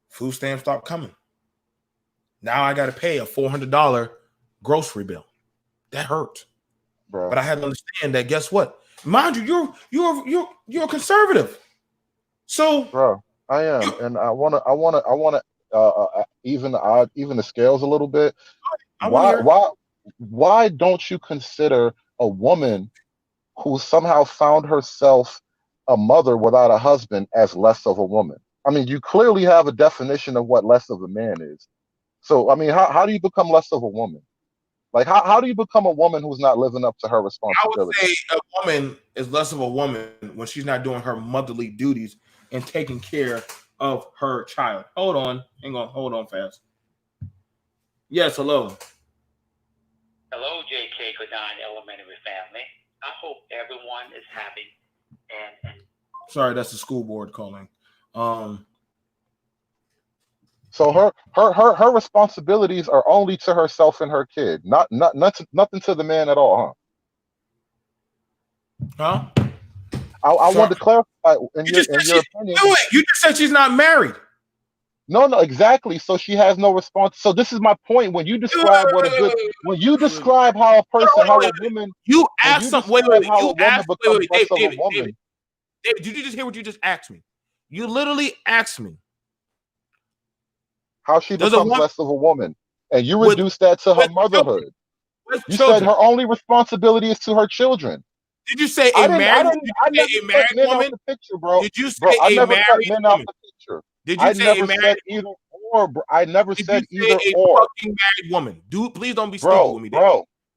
Food stamps stopped coming. Now I got to pay a $400 grocery bill. That hurt. Bro. But I had to understand that. Guess what? Mind you, you're a conservative. So, bro, I am, and I want to even the scales a little bit. Why don't you consider a woman who somehow found herself a mother without a husband as less of a woman? I mean, you clearly have a definition of what less of a man is. So, I mean, how do you become less of a woman? Like, how do you become a woman who's not living up to her responsibility? I would say a woman is less of a woman when she's not doing her motherly duties and taking care of her child. Hold on. Hold on fast. Yes, hello. Hello, JK Godine Elementary family. I hope everyone is having Sorry, that's the school board calling. So her responsibilities are only to herself and her kid, nothing to the man at all, Huh? huh? I So wanted to clarify in you just said your she opinion. do it. You just said she's not married. No, exactly. So she has no response. So this is my point. When you Wait, wait, describe wait, what a wait, good, wait, wait, when you wait, wait, wait. describe how a person, Hold on, how wait, a wait. woman, You when asked you some. Wait, wait, describe wait. how a You woman asked. Wait, wait, becomes wait. less David, of a David, David, woman, David. Did you just hear what you just asked me? You literally asked me. how she Does a becomes woman less of a woman, and you with reduce that to her with children? motherhood. With You said children? her only responsibility is to her children. Did you say a married? Did I you never say a cut married men out woman? the picture, bro. Did you Bro, say I a never cut married men out woman? the picture. Did you I say a never said married either or, bro. I never Did you said say either a or. fucking married woman? Dude, please don't be stupid with me, Dave.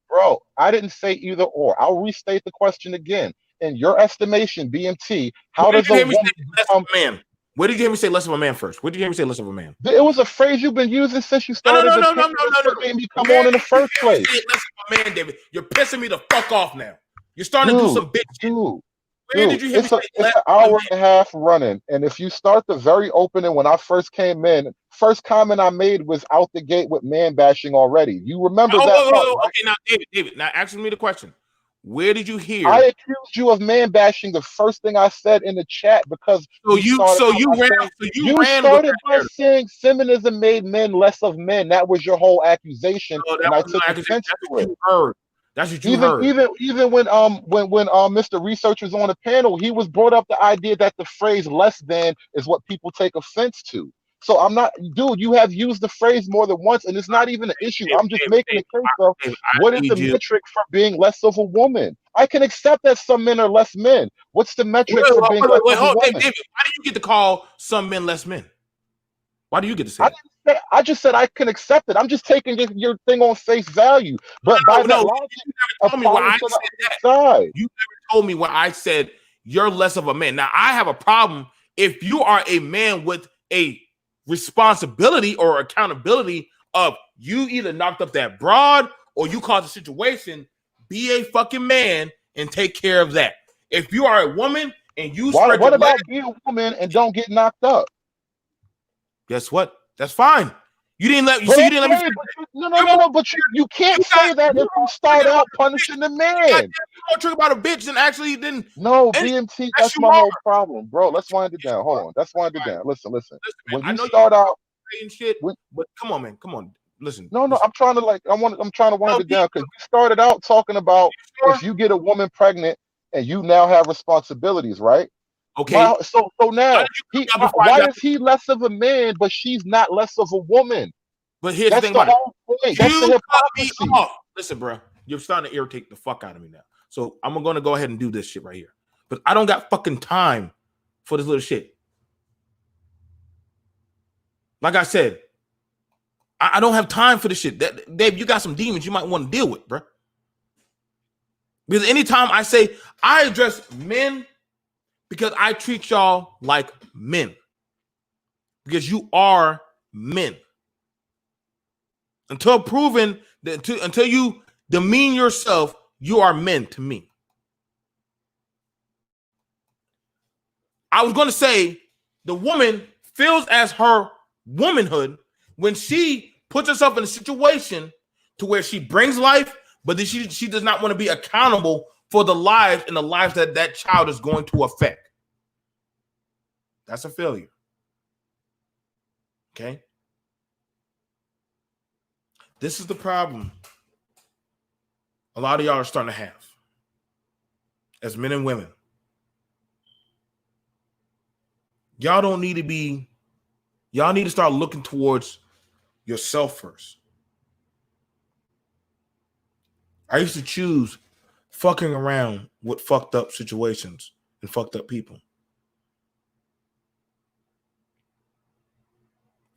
Bro. I didn't say either or. I'll restate the question again. In your estimation, BMT, Where how did does you a hear me say woman less of become? a man? Where did you hear me say less of a man first? Where did you hear me say less of a man? It was a phrase you've been using since you No, no, started no, the no, no, no, Feminism no, for no. made me come Where on in did the you first hear me say place. less of a man, David? You're pissing me the fuck off now. You're starting to do Dude, some bitch shit. dude, Where did you hear me say it's less an of a hour man? and a half running. And if you start the very opening when I first came in, first comment I made was out the gate with man bashing already. You remember that part, right? Okay, now, David, now answer me the question. Where did you I hear? accused you of man bashing the first thing I said in the chat because So you you ran with started that by narrative. saying feminism made men less of men. That was your whole accusation, No, that and I was no took accusation. offense That's to what it. you heard. That's what you heard. Even when Mr. Research was on the panel, he was brought up the idea that the phrase less than is what people take offense to. So I'm not, dude, you have used the phrase more than once, and it's not even an issue. David, I'm just David, making a David, case of David, what I is the need you. metric for being less of a woman. I can accept that some men are less men. What's the metric for being less of a Hold, woman? David. Why do you get to call some men less men? Why do you get to say I that? didn't say, I just said I can accept it. I'm just taking your thing on face value. But by No, that you logic, never told me why applying I to the said other that. side. You never told me why I said you're less of a man. Now I have a problem if you are a man with a responsibility or accountability of you either knocked up that broad or you caused a situation. Be a fucking man and take care of that. If you are a woman and you spread What your legs, about be a woman and don't get knocked up? guess what? That's fine. You didn't let But let me. okay, no. But you can't say that if you start out punishing the man. You don't trigger about a bitch and actually didn't. No, And BMT, yes, that's you my are. whole problem, bro. Let's wind it Yes, down. you Hold are. on. Let's wind it All right. down. Listen. Listen, man. When I you know start out, you're saying shit, when, but come on, man. Come on. Listen. no, Listen. I'm trying to I'm trying to No, wind it down because you started out talking about sure. if you get a woman pregnant and you now have responsibilities, right? Okay. Well, so Why now did you come out before I why got? is he less of a man, but she's not less of a woman? But here's the That's thing the about it. whole point. That's the You cut me hypocrisy. off. Listen, bro. You're starting to irritate the fuck out of me now. So I'm gonna go ahead and do this shit right here. But I don't got fucking time for this little shit. Like I said, I don't have time for this shit. Dave, you got some demons you might want to deal with, bro. Because anytime I say I address men because I treat y'all like men. Because you are men. Until proven that until you demean yourself, you are men to me. I was going to say the woman feels as her womanhood when she puts herself in a situation to where she brings life, but then she does not want to be accountable for the lives and the lives that that child is going to affect. That's a failure. Okay? This is the problem a lot of y'all are starting to have as men and women. Y'all don't need to be, y'all need to start looking towards yourself first. I used to choose fucking around with fucked up situations and fucked up people.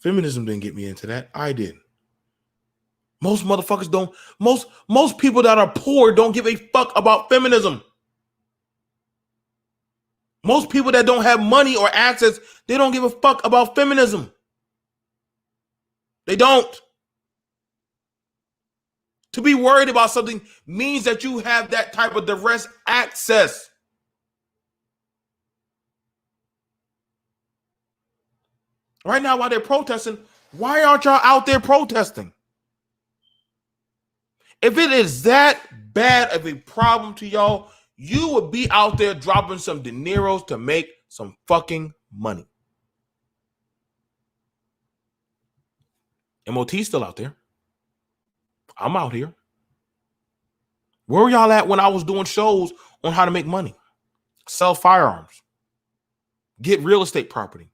Feminism didn't get me into that. I did. Most motherfuckers don't, most people that are poor don't give a fuck about feminism. Most people that don't have money or access, they don't give a fuck about feminism. They don't. To be worried about something means that you have that type of direct access. Right now, while they're protesting, Why aren't y'all out there protesting? If it is that bad of a problem to y'all, you would be out there dropping some dineros to make some fucking money. MOT's still out there. I'm out here. Where were y'all at when I was doing shows on how to make money? Sell firearms. Get real estate property.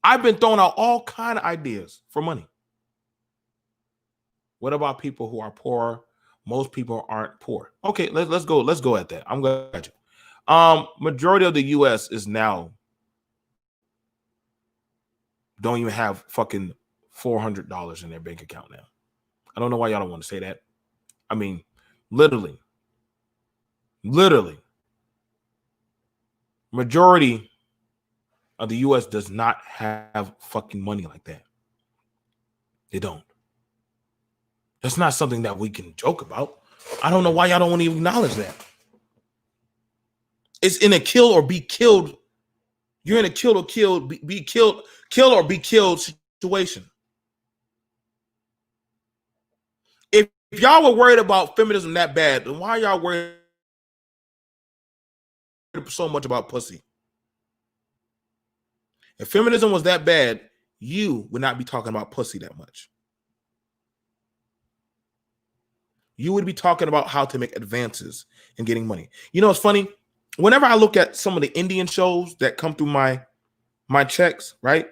I've been throwing out all kind of ideas for money. What about people who are poor? Most people aren't poor. Okay, let's go. Let's go at that. I'm glad you. Majority of the U.S. is now don't even have fucking $400 in their bank account now. I don't know why y'all don't want to say that. I mean, literally, majority of the U.S. does not have fucking money like that. They don't. That's not something that we can joke about. I don't know why y'all don't want to acknowledge that. It's in a kill or be killed. You're in a kill or be killed, kill or be killed situation. If y'all were worried about feminism that bad, then why are y'all worried so much about pussy? If feminism was that bad, you would not be talking about pussy that much. You would be talking about how to make advances in getting money. You know, it's funny. Whenever I look at some of the Indian shows that come through my checks, right?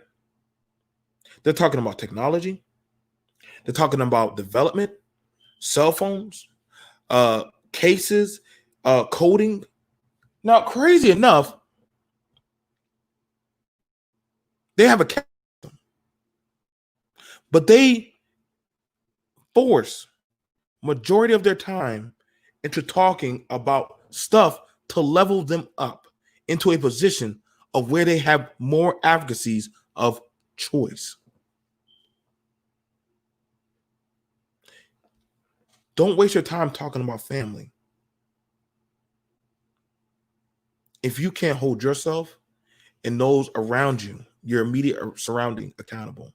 They're talking about technology. They're talking about development, cell phones, cases, coding. Now, crazy enough, they have a caste system, but they force majority of their time into talking about stuff to level them up into a position of where they have more advocacies of choice. Don't waste your time talking about family if you can't hold yourself and those around you, your immediate surrounding, accountable.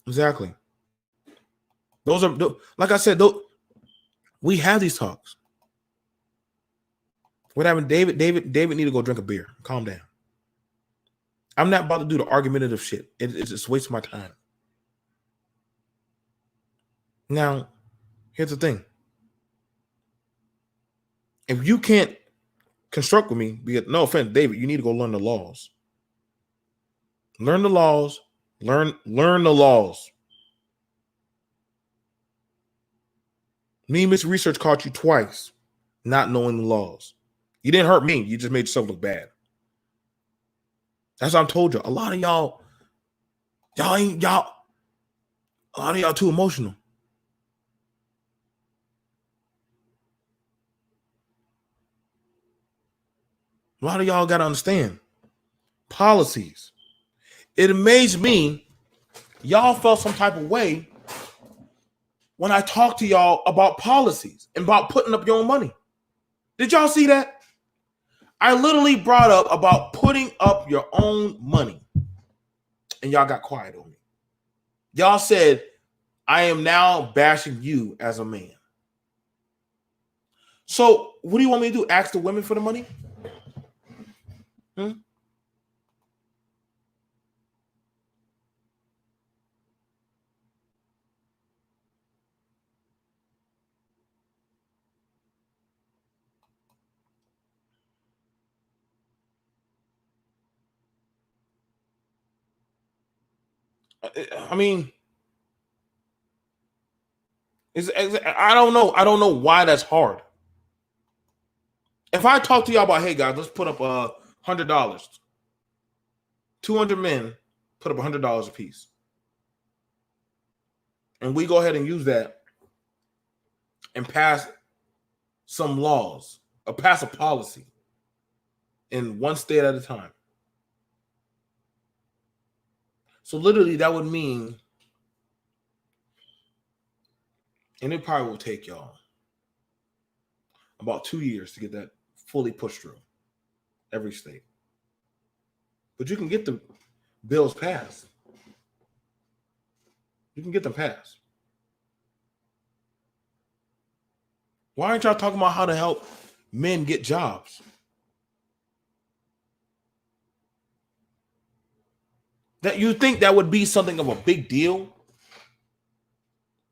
Exactly. Those are, like I said, we have these talks. What happened? David need to go drink a beer. Calm down. I'm not about to do the argumentative shit. It's just wasting my time. Now, here's the thing. If you can't construct with me, because no offense, David, you need to go learn the laws. Learn the laws. Learn the laws. Me, Miss Research caught you twice not knowing the laws. You didn't hurt me. You just made yourself look bad. That's what I told you. A lot of y'all too emotional. A lot of y'all got to understand policies. It amazed me. Y'all felt some type of way when I talked to y'all about policies and about putting up your own money. Did y'all see that? I literally brought up about putting up your own money. And y'all got quiet on me. Y'all said, I am now bashing you as a man. So what do you want me to do? Ask the women for the money? I mean, I don't know. I don't know why that's hard. If I talk to y'all about, hey guys, let's put up $100. 200 men put up $100 a piece. And we go ahead and use that and pass some laws, or pass a policy in one state at a time. So literally that would mean, and it probably will take y'all about 2 years to get that fully pushed through every state. But you can get the bills passed. You can get them passed. Why aren't y'all talking about how to help men get jobs? That you think that would be something of a big deal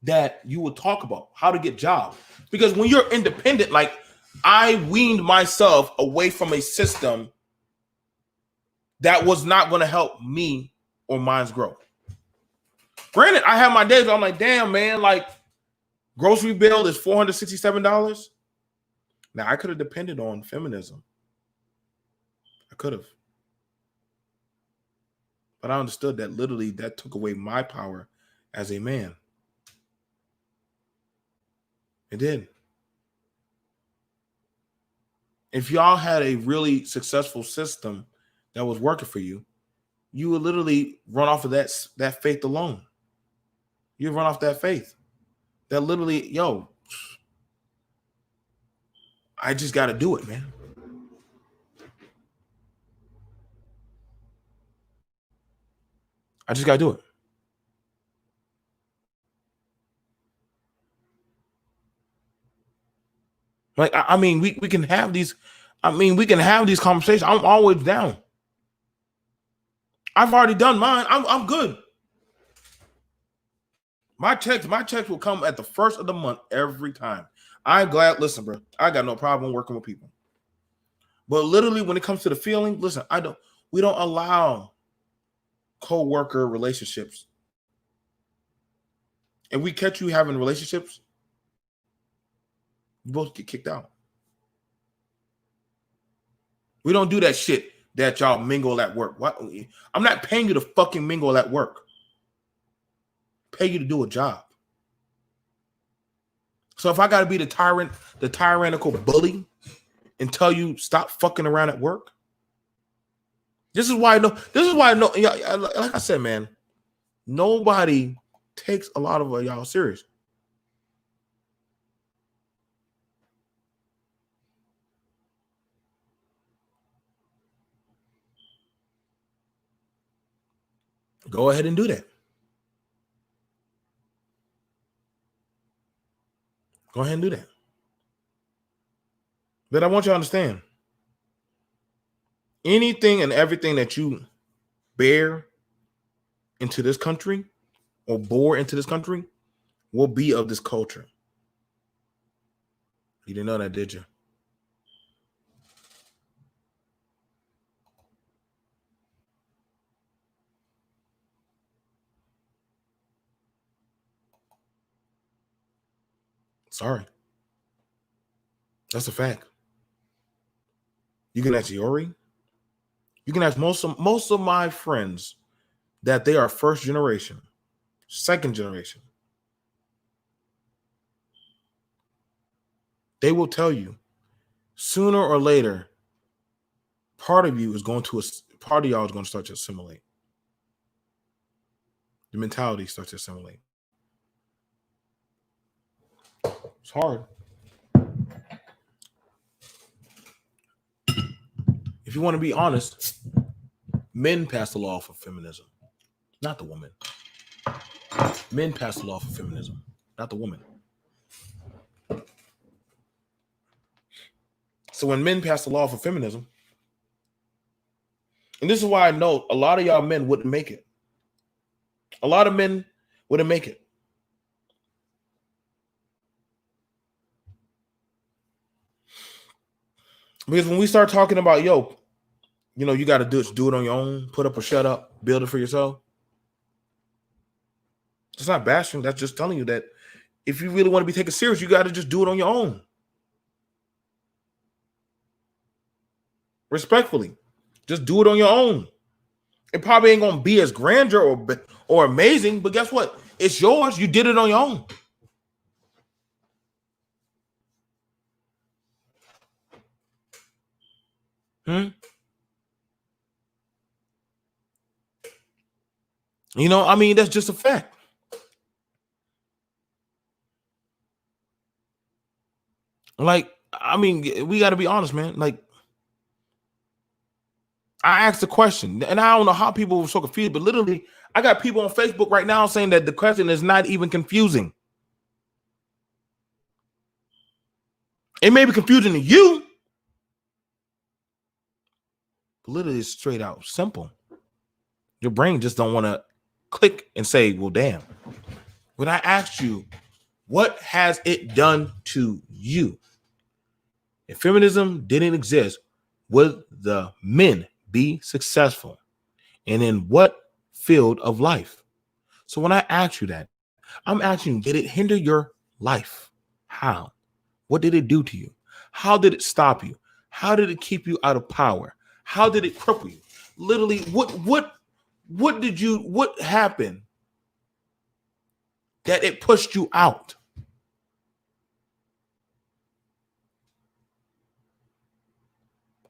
that you would talk about, how to get jobs. Because when you're independent, like I weaned myself away from a system that was not going to help me or mine's growth. Granted, I have my days where I'm like, damn, man, like grocery bill is $467. Now, I could have depended on feminism. I could have. But I understood that literally that took away my power as a man. It did. If y'all had a really successful system that was working for you, you would literally run off of that faith alone. You run off that faith. That literally, yo, I just got to do it, man. I just got to do it. Like, I mean, we can have these. I mean, we can have these conversations. I'm always down. I've already done mine. I'm good. My checks will come at the first of the month every time. I'm glad. Listen, bro, I got no problem working with people. But literally, when it comes to the feeling, listen, we don't allow co-worker relationships. If we catch you having relationships, you both get kicked out. We don't do that shit that y'all mingle at work. What? I'm not paying you to fucking mingle at work. Pay you to do a job. So if I got to be the tyrannical bully and tell you stop fucking around at work, this is why I know. Like I said, man, nobody takes a lot of y'all serious. Go ahead and do that. Go ahead and do that. But I want you to understand, anything and everything that you bear into this country or bore into this country will be of this culture. You didn't know that, did you? Sorry. That's a fact. You can ask Yori. You can ask most of my friends that they are first generation, second generation. They will tell you sooner or later, part of y'all is going to start to assimilate. The mentality starts to assimilate. It's hard. If you want to be honest, men passed the law for feminism, not the woman. Men passed the law for feminism, not the woman. So when men passed the law for feminism, and this is why I know a lot of y'all men wouldn't make it. A lot of men wouldn't make it. Because when we start talking about, you got to do it on your own, put up or shut up, build it for yourself. It's not bashing. That's just telling you that if you really want to be taken serious, you got to just do it on your own. Respectfully, just do it on your own. It probably ain't gonna be as grandeur or amazing, but guess what? It's yours. You did it on your own. That's just a fact. Like, I mean, we got to be honest, man. Like, I asked the question, and I don't know how people were so confused, but literally, I got people on Facebook right now saying that the question is not even confusing. It may be confusing to you, but literally, it's straight out simple. Your brain just don't want to click and say, well, damn. When I asked you, what has it done to you? If feminism didn't exist, would the men be successful? And in what field of life? So when I ask you that, I'm asking you, did it hinder your life? How? What did it do to you? How did it stop you? How did it keep you out of power? How did it cripple you? Literally, what happened that it pushed you out?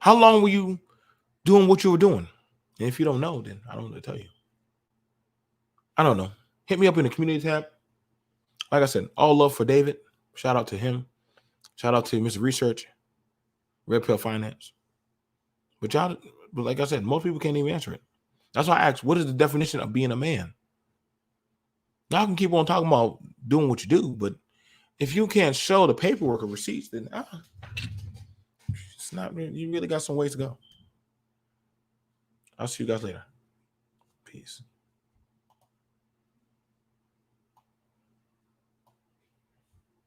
How long were you doing what you were doing? And if you don't know, then I don't know what to tell you. I don't know. Hit me up in the community tab. Like I said, all love for David. Shout out to him. Shout out to Mr. Research, Redpill Finance. But like I said, most people can't even answer it. That's why I asked, what is the definition of being a man? Y'all can keep on talking about doing what you do, but if you can't show the paperwork or receipts, then it's not. You really got some ways to go. I'll see you guys later. Peace.